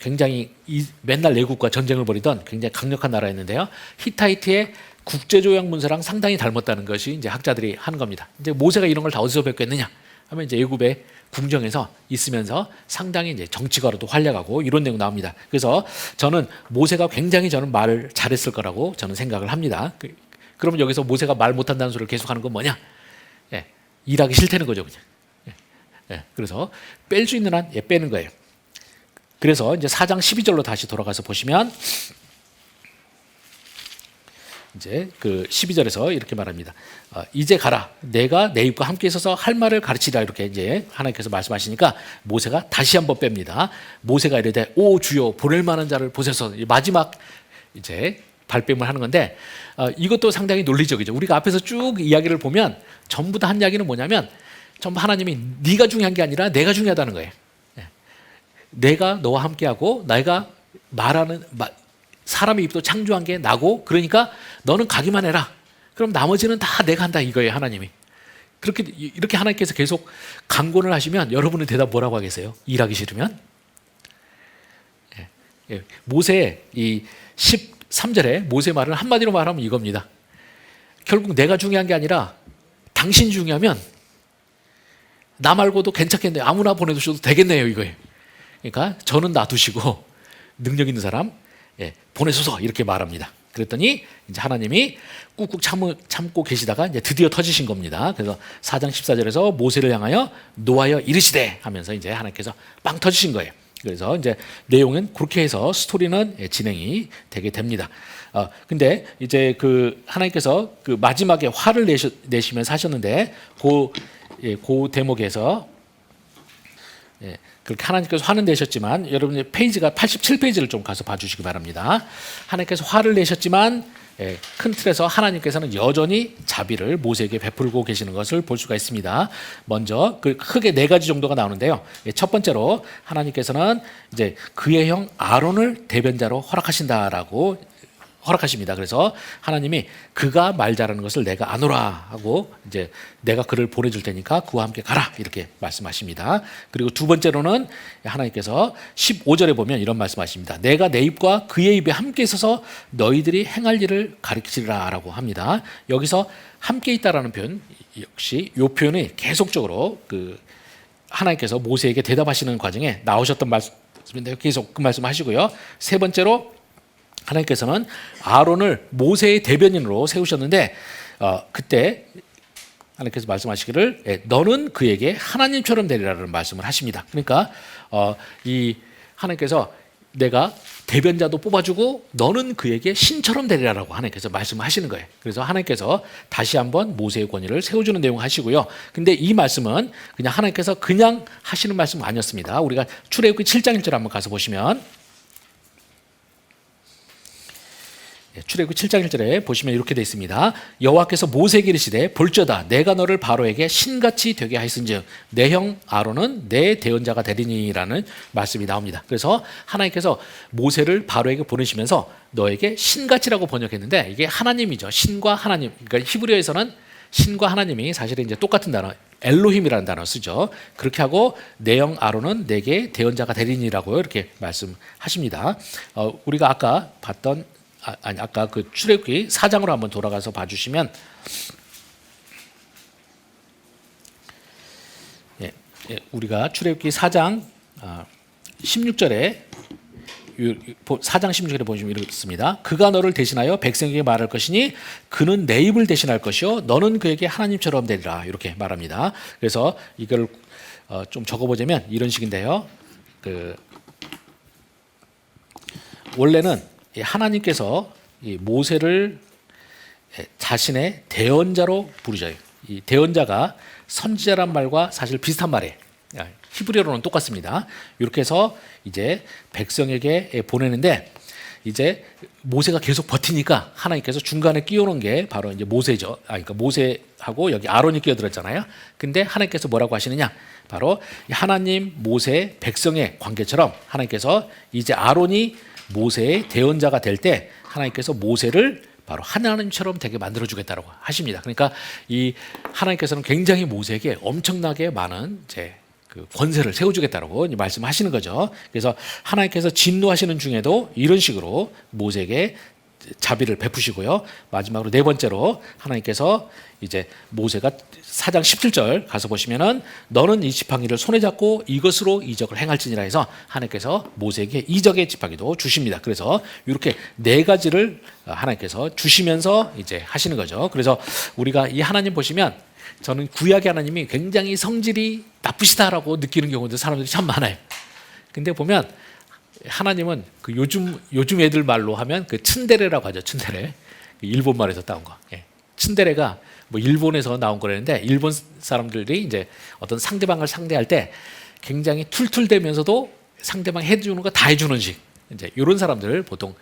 굉장히 맨날 애국과 전쟁을 벌이던 굉장히 강력한 나라였는데요. 히타이트의 국제조약 문서랑 상당히 닮았다는 것이 이제 학자들이 하는 겁니다. 이제 모세가 이런 걸 다 어디서 배웠겠느냐 하면 이제 애굽의 궁정에서 있으면서 상당히 이제 정치가로도 활약하고 이런 내용 나옵니다. 그래서 저는 모세가 굉장히 저는 말을 잘했을 거라고 저는 생각을 합니다. 그러면 여기서 모세가 말 못한다는 소리를 계속하는 건 뭐냐? 일하기 싫다는 거죠, 그냥. 그래서 뺄 수 있는 한 빼는 거예요. 그래서 이제 4장 12절로 다시 돌아가서 보시면 이제 그 12절에서 이렇게 말합니다. 이제 가라. 내가 내 입과 함께 있어서 할 말을 가르치라 이렇게 이제 하나님께서 말씀하시니까 모세가 다시 한번 뺍니다. 모세가 이르되 오 주여 보낼 만한 자를 보셔서 마지막 이제 발뺌을 하는 건데 이것도 상당히 논리적이죠. 우리가 앞에서 쭉 이야기를 보면 전부 다 한 이야기는 뭐냐면 전부 하나님이 네가 중요한 게 아니라 내가 중요하다는 거예요. 내가 너와 함께하고 내가 말하는 사람의 입도 창조한 게 나고 그러니까 너는 가기만 해라. 그럼 나머지는 다 내가 한다 이거예요, 하나님이. 그렇게 이렇게 하나님께서 계속 강권을 하시면 여러분은 대답 뭐라고 하겠어요? 일하기 싫으면? 모세 이 13절에 모세 말을 한마디로 말하면 이겁니다. 결국 내가 중요한 게 아니라 당신이 중요하면 나 말고도 괜찮겠네요. 아무나 보내주셔도 되겠네요, 이거예요. 그러니까 저는 놔두시고 능력 있는 사람 보내소서 이렇게 말합니다. 그랬더니 이제 하나님이 꾹꾹 참고 계시다가 이제 드디어 터지신 겁니다. 그래서 4장 14절에서 모세를 향하여 노하여 이르시되 하면서 이제 하나님께서 빵 터지신 거예요. 그래서 이제 내용은 그렇게 해서 스토리는 진행이 되게 됩니다. 근데 이제 그 하나님께서 그 마지막에 화를 내시면서 하셨는데 그 대목에서 그렇게 하나님께서 화는 내셨지만 여러분 페이지가 87페이지를 좀 가서 봐주시기 바랍니다. 하나님께서 화를 내셨지만 큰 틀에서 하나님께서는 여전히 자비를 모세에게 베풀고 계시는 것을 볼 수가 있습니다. 먼저 그 크게 4가지 정도가 나오는데요. 첫 번째로 하나님께서는 이제 그의 형 아론을 대변자로 허락하십니다. 그래서 하나님이 그가 말 잘하는 것을 내가 아노라 하고 이제 내가 그를 보내줄 테니까 그와 함께 가라 이렇게 말씀하십니다. 그리고 두 번째로는 하나님께서 15절에 보면 이런 말씀하십니다. 내가 내 입과 그의 입에 함께 있어서 너희들이 행할 일을 가르치리라 라고 합니다. 여기서 함께 있다라는 표현 역시 이 표현이 계속적으로 그 하나님께서 모세에게 대답하시는 과정에 나오셨던 말씀인데요. 계속 그 말씀하시고요. 세 번째로 하나님께서는 아론을 모세의 대변인으로 세우셨는데 그때 하나님께서 말씀하시기를 너는 그에게 하나님처럼 되리라는 말씀을 하십니다. 그러니까 이 하나님께서 내가 대변자도 뽑아주고 너는 그에게 신처럼 되리라라고 하나님께서 말씀하시는 거예요. 그래서 하나님께서 다시 한번 모세의 권위를 세워주는 내용 하시고요. 근데 이 말씀은 그냥 하나님께서 그냥 하시는 말씀은 아니었습니다. 우리가 출애굽기 7장 1절 한번 가서 보시면 출애굽기 7장 1절에 보시면 이렇게 되어 있습니다. 여호와께서 모세에게 이르시되 볼지어다 내가 너를 바로에게 신같이 되게 하였은즉 내 형 아론은 내 대언자가 되리니라는 말씀이 나옵니다. 그래서 하나님께서 모세를 바로에게 보내시면서 너에게 신같이라고 번역했는데 이게 하나님이죠. 신과 하나님. 그러니까 히브리어에서는 신과 하나님이 사실은 이제 똑같은 단어 엘로힘이라는 단어 쓰죠. 그렇게 하고 내 형 아론은 내게 대언자가 되리니라고 이렇게 말씀하십니다. 우리가 아까 봤던 아까 그 출애굽기 4장으로 한번 돌아가서 봐주시면 우리가 출애굽기 4장 16절에 4장 16절에 보시면 이렇습니다. 그가 너를 대신하여 백성에게 말할 것이니 그는 내 입을 대신할 것이요 너는 그에게 하나님처럼 되리라 이렇게 말합니다. 그래서 이걸 좀 적어보자면 이런 식인데요. 원래는 하나님께서 이 모세를 자신의 대언자로 부르셔요. 이 대언자가 선지자란 말과 사실 비슷한 말이에요. 히브리어로는 똑같습니다. 이렇게 해서 이제 백성에게 보내는데 이제 모세가 계속 버티니까 하나님께서 중간에 끼워놓은 게 바로 이제 모세죠. 그러니까 모세하고 여기 아론이 끼어들었잖아요. 근데 하나님께서 뭐라고 하시느냐? 바로 하나님, 모세, 백성의 관계처럼 하나님께서 이제 아론이 모세의 대언자가 될 때 하나님께서 모세를 바로 하나님처럼 되게 만들어주겠다고 하십니다. 그러니까 이 하나님께서는 굉장히 모세에게 엄청나게 많은 이제 그 권세를 세워주겠다고 말씀하시는 거죠. 그래서 하나님께서 진노하시는 중에도 이런 식으로 모세에게 자비를 베푸시고요. 마지막으로 네 번째로 하나님께서 이제 모세가 4장 17절 가서 보시면은 너는 이 지팡이를 손에 잡고 이것으로 이적을 행할지니라 해서 하나님께서 모세에게 이적의 지팡이도 주십니다. 그래서 이렇게 4가지를 하나님께서 주시면서 이제 하시는 거죠. 그래서 우리가 이 하나님 보시면 저는 구약의 하나님이 굉장히 성질이 나쁘시다라고 느끼는 경우도 사람들이 참 많아요. 근데 보면 하나님은 그 요즘 애들 말로 하면 그 츤데레라고 하죠. 츤데레. 일본 말에서 따온 거. 츤데레가 뭐 일본에서 나온 거라는데 일본 사람들이 이제 어떤 상대방을 상대할 때 굉장히 툴툴대면서도 상대방 해주는 거 다 해주는 식. 이제 이런 사람들 보통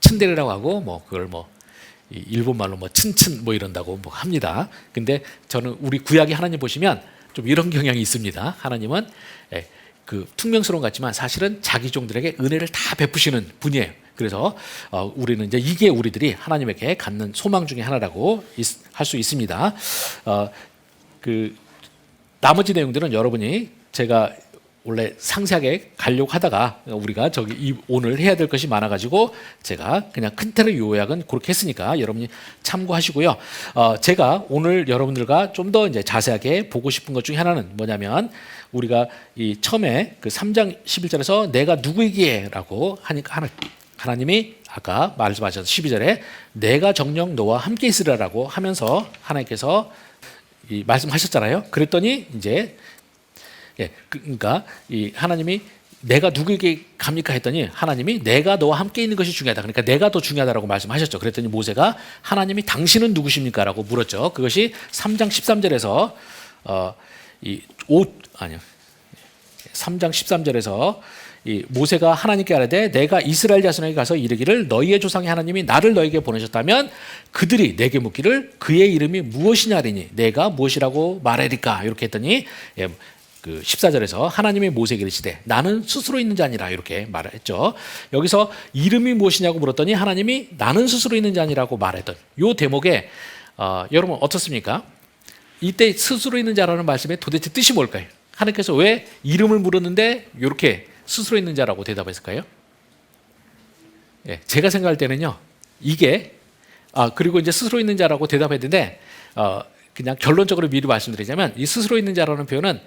츤데레라고 하고 뭐 그걸 뭐 일본 말로 뭐 츤츤 뭐 이런다고 뭐 합니다. 근데 저는 우리 구약의 하나님 보시면 좀 이런 경향이 있습니다. 하나님은 그 퉁명스러운 것 같지만 사실은 자기 종들에게 은혜를 다 베푸시는 분이에요. 그래서 우리는 이제 이게 우리들이 하나님에게 갖는 소망 중에 하나라고 할 수 있습니다. 그 나머지 내용들은 여러분이 제가 원래 상세하게 가려고 하다가 우리가 오늘 해야 될 것이 많아가지고 제가 그냥 큰 틀의 요약은 그렇게 했으니까 여러분이 참고하시고요. 제가 오늘 여러분들과 좀 더 이제 자세하게 보고 싶은 것 중에 하나는 뭐냐면 우리가 이 처음에 그 3장 11절에서 내가 누구이기에라고 하니까 하나님이 아까 말씀하셔서 12절에 내가 정녕 너와 함께 있으리라고 하면서 하나님께서 말씀하셨잖아요. 그랬더니 이제 그러니까 이 하나님이 내가 누구에게 갑니까 했더니 하나님이 내가 너와 함께 있는 것이 중요하다. 그러니까 내가 더 중요하다라고 말씀하셨죠. 그랬더니 모세가 하나님이 당신은 누구십니까? 라고 물었죠. 그것이 3장 13절에서 3장 13절에서 이 모세가 하나님께 아뢰되 내가 이스라엘 자손에게 가서 이르기를 너희의 조상의 하나님이 나를 너희에게 보내셨다면 그들이 내게 묻기를 그의 이름이 무엇이냐리니 내가 무엇이라고 말하리까 이렇게 했더니 그 14절에서 하나님이 모세에게 이르시되 나는 스스로 있는 자 아니라 이렇게 말했죠. 여기서 이름이 무엇이냐고 물었더니 하나님이 나는 스스로 있는 자 아니라고 말했던 이 대목에 여러분 어떻습니까? 이때 스스로 있는 자라는 말씀의 도대체 뜻이 뭘까요? 하나님께서 왜 이름을 물었는데 이렇게 스스로 있는 자라고 대답했을까요? 제가 생각할 때는요. 이게 그리고 이제 스스로 있는 자라고 대답했는데 그냥 결론적으로 미리 말씀드리자면 이 스스로 있는 자라는 표현은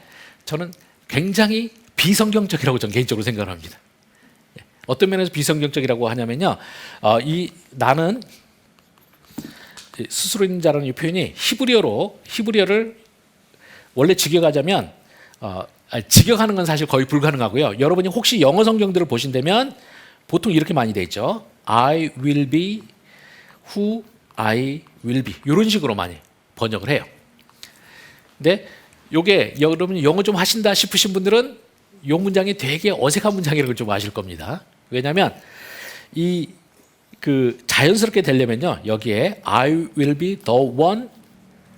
저는 굉장히 비성경적이라고 저는 개인적으로 생각을 합니다. 어떤 면에서 비성경적이라고 하냐면요. 나는 스스로 있는 자라는 이 표현이 히브리어를 원래 직역하자면 직역하는 건 사실 거의 불가능하고요. 여러분이 혹시 영어 성경들을 보신다면 보통 이렇게 많이 돼 있죠. I will be who I will be 이런 식으로 많이 번역을 해요. 근데 요게 여러분이 영어 좀 하신다 싶으신 분들은 이 문장이 되게 어색한 문장이라는 걸 좀 아실 겁니다. 왜냐하면 그 자연스럽게 되려면요 여기에 I will be the one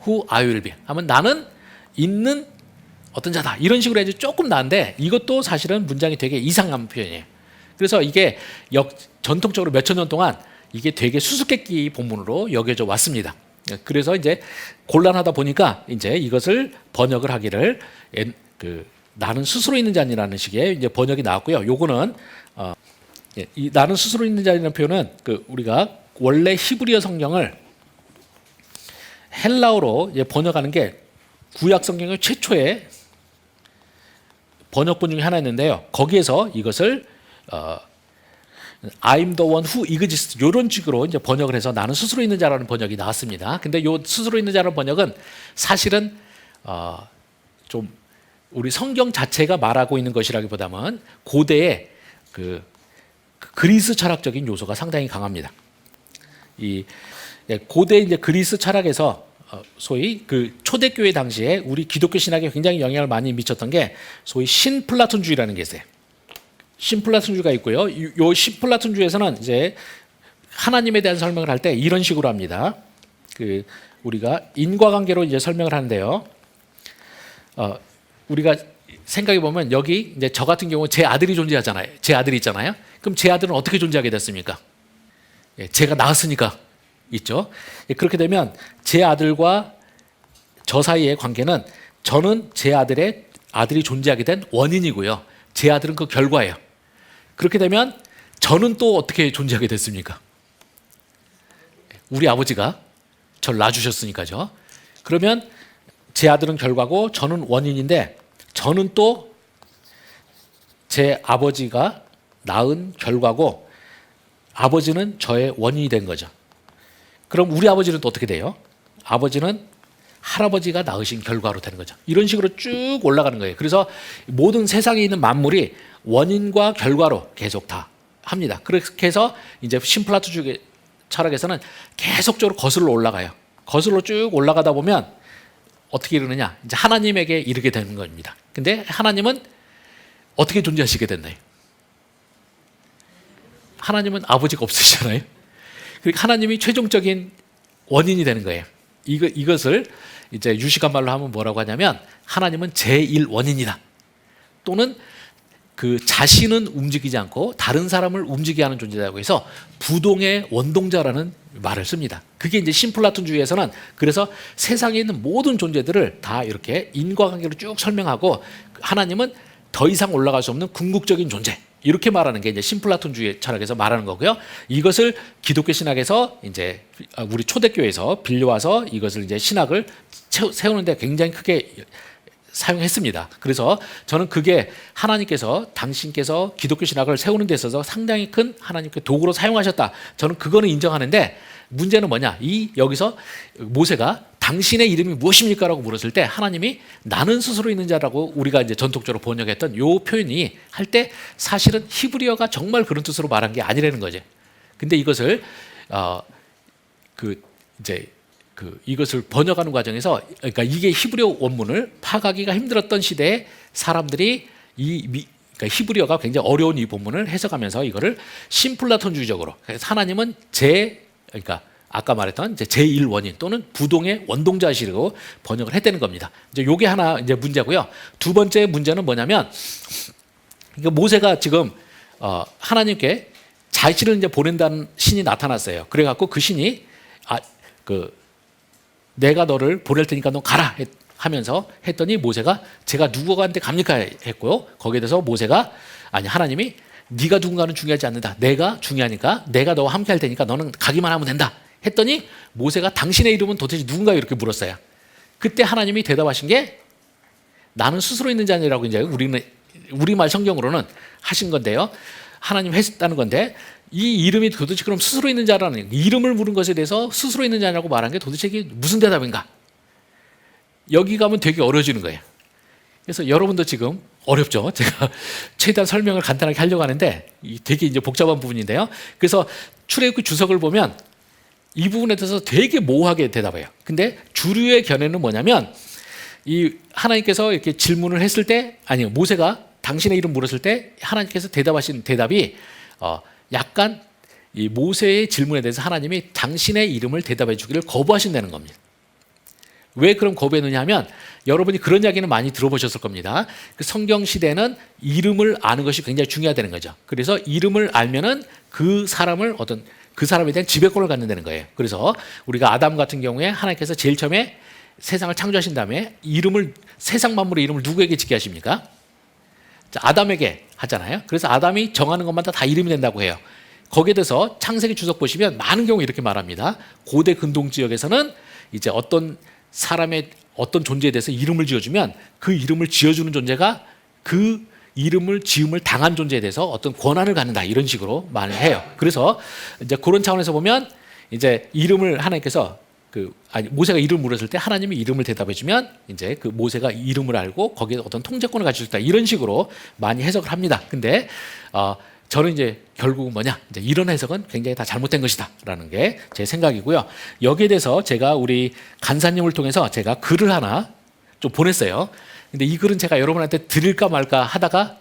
who I will be 하면 나는 있는 어떤 자다 이런 식으로 해야지 조금 나은데 이것도 사실은 문장이 되게 이상한 표현이에요. 그래서 이게 전통적으로 몇천 년 동안 이게 되게 수수께끼 본문으로 여겨져 왔습니다. 그래서 이제 곤란하다 보니까 이제 이것을 번역을 하기를 나는 스스로 있는 자니라는 식의 이제 번역이 나왔고요. 요거는 이 나는 스스로 있는 자라는 표현은 우리가 원래 히브리어 성경을 헬라어로 이제 번역하는 게 구약 성경의 최초의 번역본 중에 하나였는데요. 거기에서 이것을 I'm the one who exists 이런 식으로 이제 번역을 해서 나는 스스로 있는 자라는 번역이 나왔습니다. 근데 이 스스로 있는 자라는 번역은 사실은 좀 우리 성경 자체가 말하고 있는 것이라기보다는 고대의 그 그리스 철학적인 요소가 상당히 강합니다. 고대 이제 그리스 철학에서 소위 그 초대교회 당시에 우리 기독교 신학에 굉장히 영향을 많이 미쳤던 게 소위 신플라톤주의라는 게 있어요. 신플라톤주의가 있고요. 요 신플라톤주의에서는 이제 하나님에 대한 설명을 할 때 이런 식으로 합니다. 우리가 인과관계로 이제 설명을 하는데요. 우리가 생각해 보면 여기 이제 저 같은 경우 제 아들이 존재하잖아요. 제 아들이 있잖아요. 그럼 제 아들은 어떻게 존재하게 됐습니까? 제가 낳았으니까 있죠. 그렇게 되면 제 아들과 저 사이의 관계는 저는 제 아들이 존재하게 된 원인이고요. 제 아들은 그 결과예요. 그렇게 되면 저는 또 어떻게 존재하게 됐습니까? 우리 아버지가 저를 낳아주셨으니까죠. 그러면 제 아들은 결과고 저는 원인인데 저는 또 제 아버지가 낳은 결과고 아버지는 저의 원인이 된 거죠. 그럼 우리 아버지는 또 어떻게 돼요? 아버지는 할아버지가 낳으신 결과로 되는 거죠. 이런 식으로 쭉 올라가는 거예요. 그래서 모든 세상에 있는 만물이 원인과 결과로 계속 다 합니다. 그렇게 해서 이제 신플라토주의 철학에서는 계속적으로 거슬러 올라가요. 거슬러 쭉 올라가다 보면 어떻게 이르느냐? 이제 하나님에게 이르게 되는 겁니다. 근데 하나님은 어떻게 존재하시게 됐나요? 하나님은 아버지가 없으시잖아요. 그러니까 하나님이 최종적인 원인이 되는 거예요. 이것을 이제 유식한 말로 하면 뭐라고 하냐면 하나님은 제1원인이다. 또는 그 자신은 움직이지 않고 다른 사람을 움직이게 하는 존재라고 해서 부동의 원동자라는 말을 씁니다. 그게 이제 신플라톤주의에서는 그래서 세상에 있는 모든 존재들을 다 이렇게 인과관계로 쭉 설명하고 하나님은 더 이상 올라갈 수 없는 궁극적인 존재 이렇게 말하는 게 이제 신플라톤주의 철학에서 말하는 거고요. 이것을 기독교 신학에서 이제 우리 초대교회에서 빌려와서 이것을 이제 신학을 세우는데 굉장히 크게 사용했습니다. 그래서 저는 그게 하나님께서 당신께서 기독교 신학을 세우는 데 있어서 상당히 큰 하나님께 도구로 사용하셨다. 저는 그거는 인정하는데 문제는 뭐냐? 여기서 모세가 당신의 이름이 무엇입니까? 라고 물었을 때 하나님이 나는 스스로 있는 자라고 우리가 이제 전통적으로 번역했던 요 표현이 할 때 사실은 히브리어가 정말 그런 뜻으로 말한 게 아니라는 거죠. 근데 이것을 이것을 번역하는 과정에서 그러니까 이게 히브리어 원문을 파악하기가 힘들었던 시대에 사람들이 그러니까 히브리어가 굉장히 어려운 이 본문을 해석하면서 이거를 신플라톤주의적으로 그래서 하나님은 그러니까 아까 말했던 이제 제1원인 또는 부동의 원동자시로 번역을 했다는 겁니다. 이제 요게 하나 이제 문제고요. 두 번째 문제는 뭐냐면 그러니까 모세가 지금 하나님께 자신을 이제 보낸다는 신이 나타났어요. 그래갖고 그 신이 내가 너를 보낼 테니까 너 가라 하면서 했더니 모세가 제가 누구한테 갑니까 했고요. 거기에 대해서 모세가 하나님이 네가 누군가는 중요하지 않는다. 내가 중요하니까 내가 너와 함께 할 테니까 너는 가기만 하면 된다. 했더니 모세가 당신의 이름은 도대체 누군가 이렇게 물었어요. 그때 하나님이 대답하신 게 나는 스스로 있는 자니라고 이제 우리말 성경으로는 하신 건데요. 하나님 했다는 건데 이 이름이 도대체 그럼 스스로 있는 자라는 이름을 물은 것에 대해서 스스로 있는 자라고 말한 게 도대체 이게 무슨 대답인가? 여기 가면 되게 어려워지는 거예요. 그래서 여러분도 지금 어렵죠. 제가 최대한 설명을 간단하게 하려고 하는데 되게 이제 복잡한 부분인데요. 그래서 출애굽기 주석을 보면 이 부분에 대해서 되게 모호하게 대답해요. 근데 주류의 견해는 뭐냐면 이 하나님께서 이렇게 질문을 했을 때 모세가 당신의 이름 물었을 때 하나님께서 대답하신 대답이 약간 이 모세의 질문에 대해서 하나님이 당신의 이름을 대답해 주기를 거부하신다는 겁니다. 왜 그럼 거부했느냐 하면 여러분이 그런 이야기는 많이 들어보셨을 겁니다. 그 성경 시대는 이름을 아는 것이 굉장히 중요하다는 거죠. 그래서 이름을 알면은 그 사람에 대한 지배권을 갖는다는 거예요. 그래서 우리가 아담 같은 경우에 하나님께서 제일 처음에 세상을 창조하신 다음에 세상 만물의 이름을 누구에게 짓게 하십니까? 아담에게 하잖아요. 그래서 아담이 정하는 것마다 다 이름이 된다고 해요. 거기에 대해서 창세기 주석 보시면 많은 경우 이렇게 말합니다. 고대 근동 지역에서는 이제 어떤 사람의 어떤 존재에 대해서 이름을 지어주면 그 이름을 지어주는 존재가 그 이름을 지음을 당한 존재에 대해서 어떤 권한을 갖는다 이런 식으로 말을 해요. 그래서 이제 그런 차원에서 보면 이제 이름을 하나님께서 모세가 이름을 물었을 때 하나님이 이름을 대답해주면 이제 그 모세가 이름을 알고 거기에 어떤 통제권을 가질 수 있다 이런 식으로 많이 해석을 합니다. 근데 저는 이제 결국은 뭐냐 이제 이런 해석은 굉장히 다 잘못된 것이다라는 게 제 생각이고요. 여기에 대해서 제가 우리 간사님을 통해서 제가 글을 하나 좀 보냈어요. 근데 이 글은 제가 여러분한테 드릴까 말까 하다가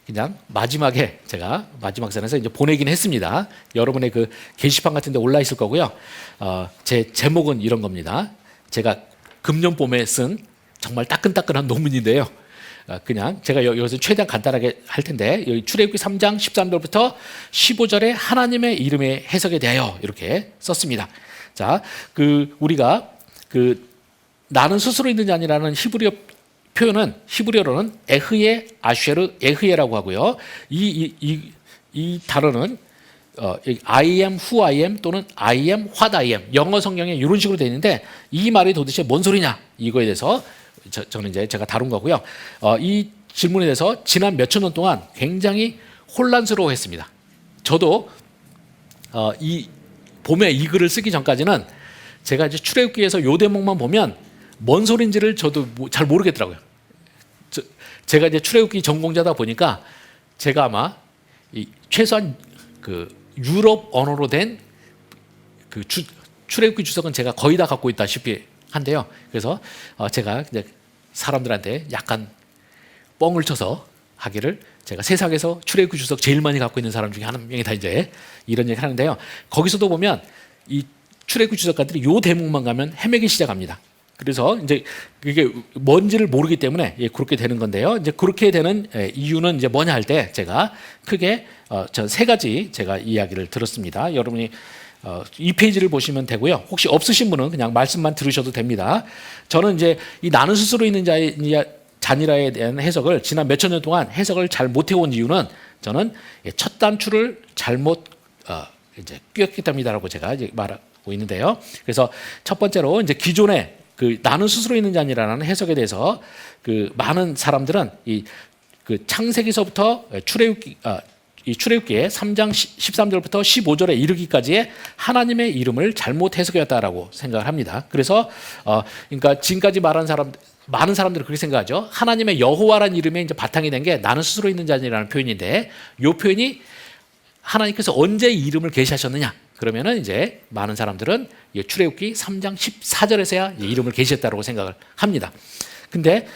그냥 마지막에 제가 마지막 선에서 이제 보내긴 했습니다. 여러분의 그 게시판 같은 데 올라 있을 거고요. 제 제목은 이런 겁니다. 제가 금년 봄에 쓴 정말 따끈따끈한 논문인데요. 그냥 제가 여기서 최대한 간단하게 할 텐데 여기 출애굽기 3장 13절부터 15절에 하나님의 이름의 해석에 대하여 이렇게 썼습니다. 자, 우리가 나는 스스로 있는 자니라는 히브리어 표현은 히브리어로는 에흐예 아쉐르 에흐예라고 하고요. 이 단어는 I am who I am 또는 I am what I am 영어 성경에 이런 식으로 되어 있는데 이 말이 도대체 뭔 소리냐 이거에 대해서 저는 이제 제가 다룬 거고요. 이 질문에 대해서 지난 몇천 년 동안 굉장히 혼란스러워했습니다. 저도 이 봄에 이 글을 쓰기 전까지는 제가 이제 출애굽기에서 요 대목만 보면 뭔 소린지를 저도 잘 모르겠더라고요. 제가 이제 출애굽기 전공자다 보니까 제가 아마 최소한 유럽 언어로 된 출애굽기 주석은 제가 거의 다 갖고 있다시피 한데요. 그래서 제가 이제 사람들한테 약간 뻥을 쳐서 하기를 제가 세상에서 출애굽기 주석 제일 많이 갖고 있는 사람 중에 한 명이 다 이제 이런 얘기 하는데요. 거기서도 보면 이 출애굽기 주석가들이 요 대목만 가면 헤매기 시작합니다. 그래서 이제 그게 뭔지를 모르기 때문에 그렇게 되는 건데요. 이제 그렇게 되는 이유는 이제 뭐냐 할 때 제가 크게 전 세 가지 제가 이야기를 들었습니다. 여러분이 이 페이지를 보시면 되고요. 혹시 없으신 분은 그냥 말씀만 들으셔도 됩니다. 저는 이제 이 나는 스스로 있는 자니라에 대한 해석을 지난 몇천 년 동안 해석을 잘 못해온 이유는 저는 첫 단추를 잘못 이제 꿰었기 때문이다라고 제가 이제 말하고 있는데요. 그래서 첫 번째로 이제 기존에 그 나는 스스로 있는 자니라는 해석에 대해서 그 많은 사람들은 그 창세기서부터 이 출애굽기의 3장 13절부터 15절에 이르기까지의 하나님의 이름을 잘못 해석했다라고 생각을 합니다. 그래서 그러니까 지금까지 말한 많은 사람들은 그렇게 생각하죠. 하나님의 여호와라는 이름에 이제 바탕이 된 게 나는 스스로 있는 자니라는 표현인데, 이 표현이 하나님께서 언제 이 이름을 계시하셨느냐? 그러면은 이제 많은 사람들은 출애굽기 3장 14절에서야 이름을 계시했다고 생각을 합니다. 근데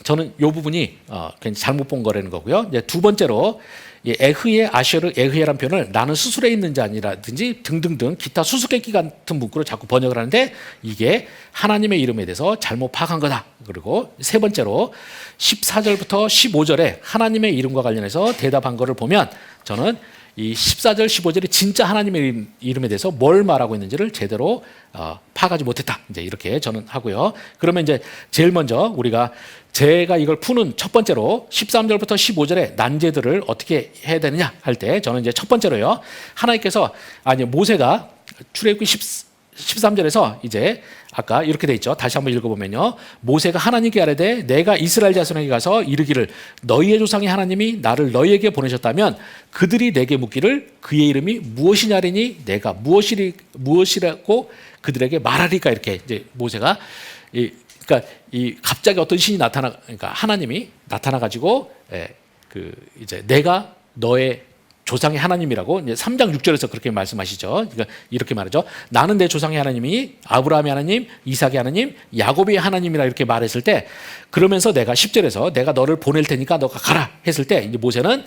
저는 이 부분이 그냥 잘못 본 거라는 거고요. 이제 두 번째로 에흐예, 아셔르, 에흐예라는 표현을 나는 수술에 있는 자니라든지 등등등 기타 수수께끼 같은 문구로 자꾸 번역을 하는데 이게 하나님의 이름에 대해서 잘못 파악한 거다. 그리고 세 번째로 14절부터 15절에 하나님의 이름과 관련해서 대답한 거를 보면 저는 이 14절, 15절이 진짜 하나님의 이름에 대해서 뭘 말하고 있는지를 제대로 파악하지 못했다. 이제 이렇게 저는 하고요. 그러면 이제 제일 먼저 제가 이걸 푸는 첫 번째로 13절부터 15절의 난제들을 어떻게 해야 되느냐 할 때 저는 이제 첫 번째로요. 하나님께서 모세가 출애굽기 13절에서 이제 아까 이렇게 돼 있죠. 다시 한번 읽어보면요. 모세가 하나님께 아뢰되 내가 이스라엘 자손에게 가서 이르기를 너희의 조상의 하나님이 나를 너희에게 보내셨다면 그들이 내게 묻기를 그의 이름이 무엇이냐리니 내가 무엇이라고 그들에게 말하리까. 이렇게 이제 모세가 그러니까 갑자기 어떤 신이 그러니까 하나님이 나타나 가지고 이제 내가 너의 조상의 하나님이라고 이제 3장 6절에서 그렇게 말씀하시죠. 그러니까 이렇게 말하죠. 나는 내 조상의 하나님이 아브라함의 하나님, 이삭의 하나님, 야곱의 하나님이라 이렇게 말했을 때, 그러면서 내가 10절에서 내가 너를 보낼 테니까 너가 가라 했을 때 이제 모세는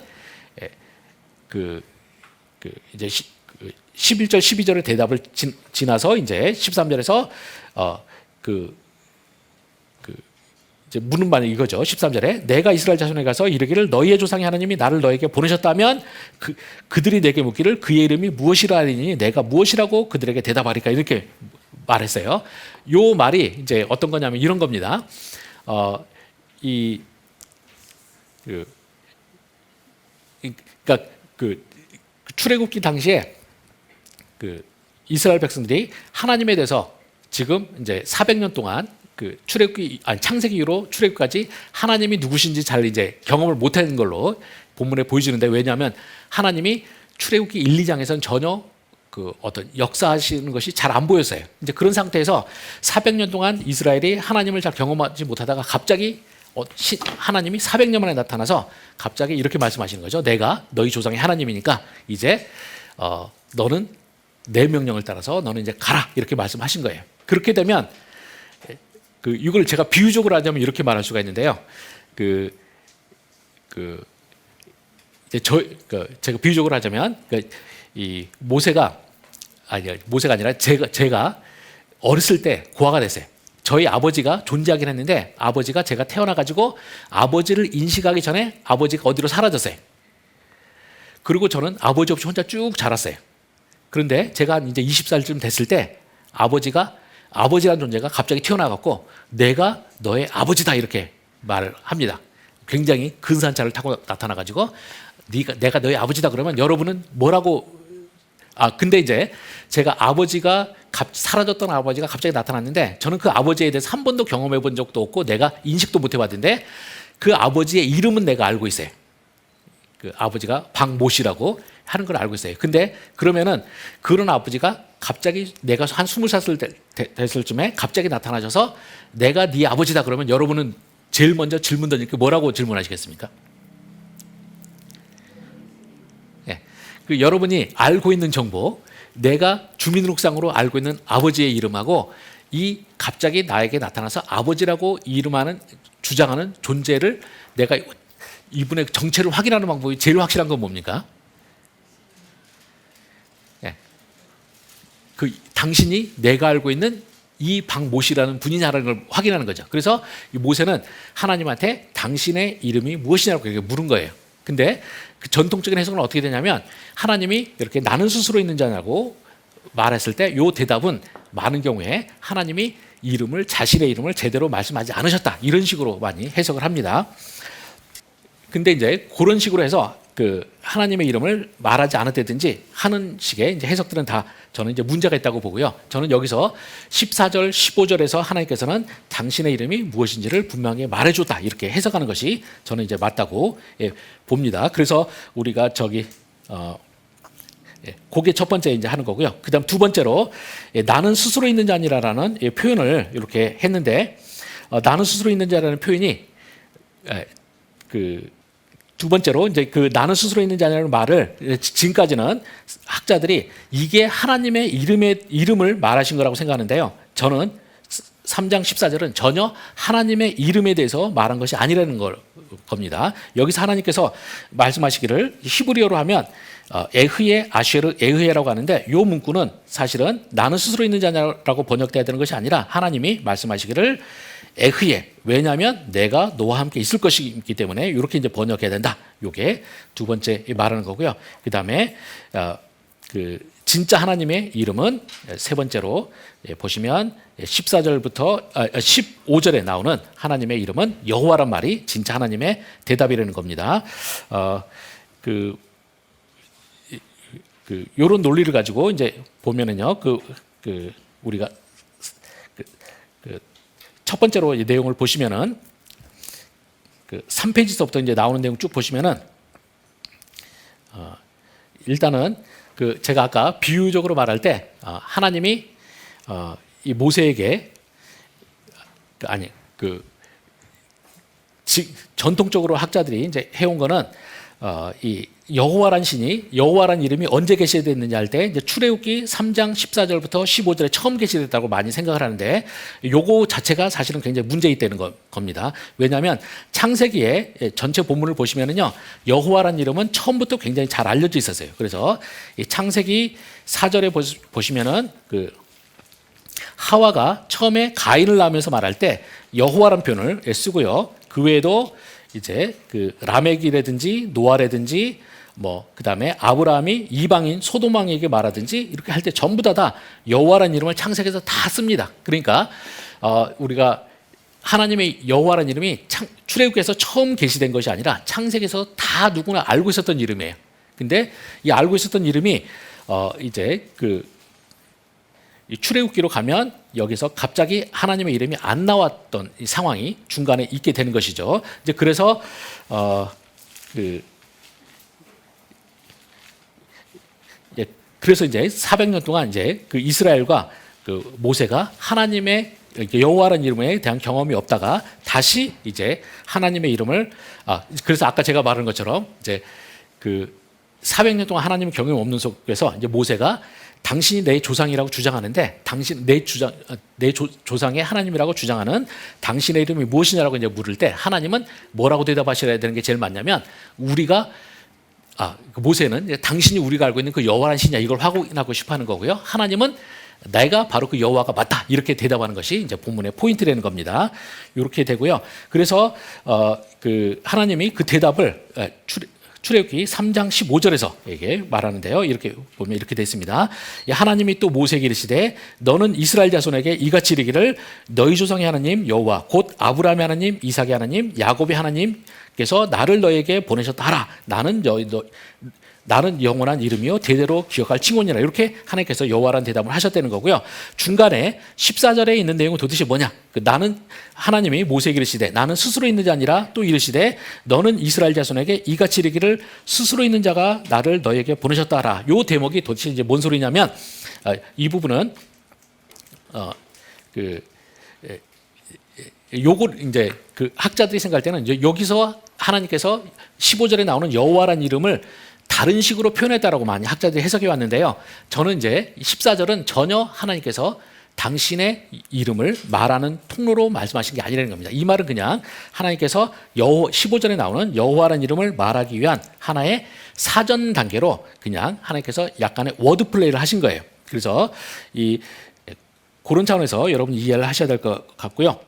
이제 11절, 12절의 대답을 지나서 이제 13절에서 이제 묻는 말이 이거죠. 13절에 내가 이스라엘 자손에 가서 이르기를 너희의 조상의 하나님이 나를 너에게 보내셨다면 그들이 내게 묻기를 그의 이름이 무엇이라 하리니 내가 무엇이라고 그들에게 대답하리까. 이렇게 말했어요. 요 말이 이제 어떤 거냐면 이런 겁니다. 그러니까 출애굽기 당시에 이스라엘 백성들이 하나님에 대해서 지금 이제 400년 동안 창세기 이후로 출애굽까지 하나님이 누구신지 잘 이제 경험을 못하는 걸로 본문에 보여지는데, 왜냐하면 하나님이 출애굽기 1, 2장에서는 전혀 어떤 역사하시는 것이 잘 안 보였어요. 이제 그런 상태에서 400년 동안 이스라엘이 하나님을 잘 경험하지 못하다가 갑자기 하나님이 400년 만에 나타나서 갑자기 이렇게 말씀하시는 거죠. 내가 너희 조상의 하나님이니까 이제 너는 내 명령을 따라서 너는 이제 가라. 이렇게 말씀하신 거예요. 그렇게 되면 이걸 제가 비유적으로 하자면 이렇게 말할 수가 있는데요. 이제 제가 비유적으로 하자면 이 모세가 아니라 제가 어렸을 때 고아가 됐어요. 저희 아버지가 존재하긴 했는데 아버지가 제가 태어나 가지고 아버지를 인식하기 전에 아버지가 어디로 사라졌어요. 그리고 저는 아버지 없이 혼자 쭉 자랐어요. 그런데 제가 이제 20살쯤 됐을 때 아버지라는 존재가 갑자기 튀어나왔고 내가 너의 아버지다 이렇게 말을 합니다. 굉장히 근사한 차를 타고 나타나가지고 내가 너의 아버지다 그러면 여러분은 뭐라고? 근데 이제 제가 사라졌던 아버지가 갑자기 나타났는데 저는 그 아버지에 대해서 한 번도 경험해 본 적도 없고 내가 인식도 못 해봤는데 그 아버지의 이름은 내가 알고 있어요. 그 아버지가 박모씨라고 하는 걸 알고 있어요. 근데 그러면은 그런 아버지가 갑자기 내가 한 20살 됐을 쯤에 갑자기 나타나셔서 내가 네 아버지다 그러면 여러분은 제일 먼저 질문 던질 게 뭐라고 질문하시겠습니까? 네. 여러분이 알고 있는 정보, 내가 주민등록상으로 알고 있는 아버지의 이름하고 이 갑자기 나에게 나타나서 아버지라고 주장하는 존재를 내가 이분의 정체를 확인하는 방법이 제일 확실한 건 뭡니까? 당신이 내가 알고 있는 이 박모시라는 분이냐라는 걸 확인하는 거죠. 그래서 이 모세는 하나님한테 당신의 이름이 무엇이냐고 이렇게 물은 거예요. 근데 그 전통적인 해석은 어떻게 되냐면 하나님이 이렇게 나는 스스로 있는 자냐고 말했을 때 이 대답은 많은 경우에 하나님이 자신의 이름을 제대로 말씀하지 않으셨다, 이런 식으로 많이 해석을 합니다. 근데 이제 그런 식으로 해서 그 하나님의 이름을 말하지 않았다든지 하는 식의 이제 해석들은 다 저는 이제 문제가 있다고 보고요. 저는 여기서 14절, 15절에서 하나님께서는 당신의 이름이 무엇인지를 분명히 말해줬다, 이렇게 해석하는 것이 저는 이제 맞다고 봅니다. 그래서 우리가 그게 첫 번째 이제 하는 거고요. 그다음 두 번째로 나는 스스로 있는 자니라라는 표현을 이렇게 했는데, 나는 스스로 있는 자라는 표현이 두 번째로 이제 그 나는 스스로 있는 자라는 말을 지금까지는 학자들이 이게 하나님의 이름을 말하신 거라고 생각하는데요. 저는 3장 14절은 전혀 하나님의 이름에 대해서 말한 것이 아니라는 겁니다. 여기서 하나님께서 말씀하시기를 히브리어로 하면 에흐예 아쉐르 에흐예라고 하는데, 이 문구는 사실은 나는 스스로 있는 자냐라고 번역돼야 되는 것이 아니라 하나님이 말씀하시기를 에흐예, 왜냐하면 내가 너와 함께 있을 것이기 때문에 이렇게 이제 번역해야 된다. 이게 두 번째 말하는 거고요. 그 다음에 진짜 하나님의 이름은 세 번째로 보시면 14절부터 15절에 나오는 하나님의 이름은 여호와란 말이 진짜 하나님의 대답이라는 겁니다. 요런 논리를 가지고 이제 보면은요, 우리가 첫 번째로 이 내용을 보시면은 3페이지서부터 이제 나오는 내용 쭉 보시면은 일단은 제가 아까 비유적으로 말할 때 하나님이 이 모세에게 전통적으로 학자들이 이제 해온 거는 이 여호와란 신이, 여호와란 이름이 언제 계시됐느냐 할 때 이제 출애굽기 3장 14절부터 15절에 처음 계시됐다고 많이 생각을 하는데, 요거 자체가 사실은 굉장히 문제 있다는 겁니다. 왜냐하면 창세기에 전체 본문을 보시면은요, 여호와란 이름은 처음부터 굉장히 잘 알려져 있었어요. 그래서 이 창세기 4절에 보시면은 하와가 처음에 가인을 낳으면서 말할 때 여호와란 표현을 쓰고요. 그 외에도 이제 라멕이라든지 노아라든지 그다음에 아브라함이 이방인 소돔 왕에게 말하든지 이렇게 할 때 전부 다 여호와라는 이름을 창세기에서 다 씁니다. 그러니까 우리가 하나님의 여호와라는 이름이 출애굽기에서 처음 계시된 것이 아니라 창세기에서 다 누구나 알고 있었던 이름이에요. 근데 이 알고 있었던 이름이 이제 이 출애굽기로 가면 여기서 갑자기 하나님의 이름이 안 나왔던 이 상황이 중간에 있게 되는 것이죠. 이제 그래서 그래서 이제 400년 동안 이제 이스라엘과 모세가 하나님의 여호와라는 이름에 대한 경험이 없다가 다시 이제 하나님의 이름을 그래서 아까 제가 말한 것처럼 이제 400년 동안 하나님의 경험이 없는 속에서 이제 모세가 당신이 내 조상이라고 주장하는데, 내 조상의 하나님이라고 주장하는 당신의 이름이 무엇이냐라고 이제 물을 때 하나님은 뭐라고 대답하셔야 되는 게 제일 맞냐면, 모세는 당신이 우리가 알고 있는 그 여호와란 신이냐 이걸 확인하고 싶어하는 거고요. 하나님은 내가 바로 그 여호와가 맞다, 이렇게 대답하는 것이 이제 본문의 포인트라는 겁니다. 이렇게 되고요. 그래서 하나님이 그 대답을 출애굽기 3장 15절에서 이게 말하는데요. 이렇게 보면 이렇게 되어 있습니다. 하나님이 또 모세에게 이르시되 너는 이스라엘 자손에게 이같이 이르기를 너희 조상의 하나님 여호와 곧 아브라함의 하나님 이삭의 하나님 야곱의 하나님께서 나를 너에게 보내셨다 하라. 나는 영원한 이름이요 대대로 기억할 칭호니라. 이렇게 하나님께서 여호와라는 대답을 하셨다는 거고요. 중간에 14절에 있는 내용은 도대체 뭐냐? 나는 하나님이 모세에게 이르시되 나는 스스로 있는 자 아니라 또 이르시되 너는 이스라엘 자손에게 이같이 이르기를 스스로 있는 자가 나를 너에게 보내셨다 하라. 요 대목이 도대체 이제 뭔 소리냐면, 이 부분은 요걸 이제 학자들이 생각할 때는 이제 여기서 하나님께서 15절에 나오는 여호와라는 이름을 다른 식으로 표현했다라고 많이 학자들이 해석해 왔는데요. 저는 이제 14절은 전혀 하나님께서 당신의 이름을 말하는 통로로 말씀하신 게 아니라는 겁니다. 이 말은 그냥 하나님께서 15절에 나오는 여호와라는 이름을 말하기 위한 하나의 사전 단계로 그냥 하나님께서 약간의 워드 플레이를 하신 거예요. 그래서 그런 차원에서 여러분 이해를 하셔야 될 것 같고요.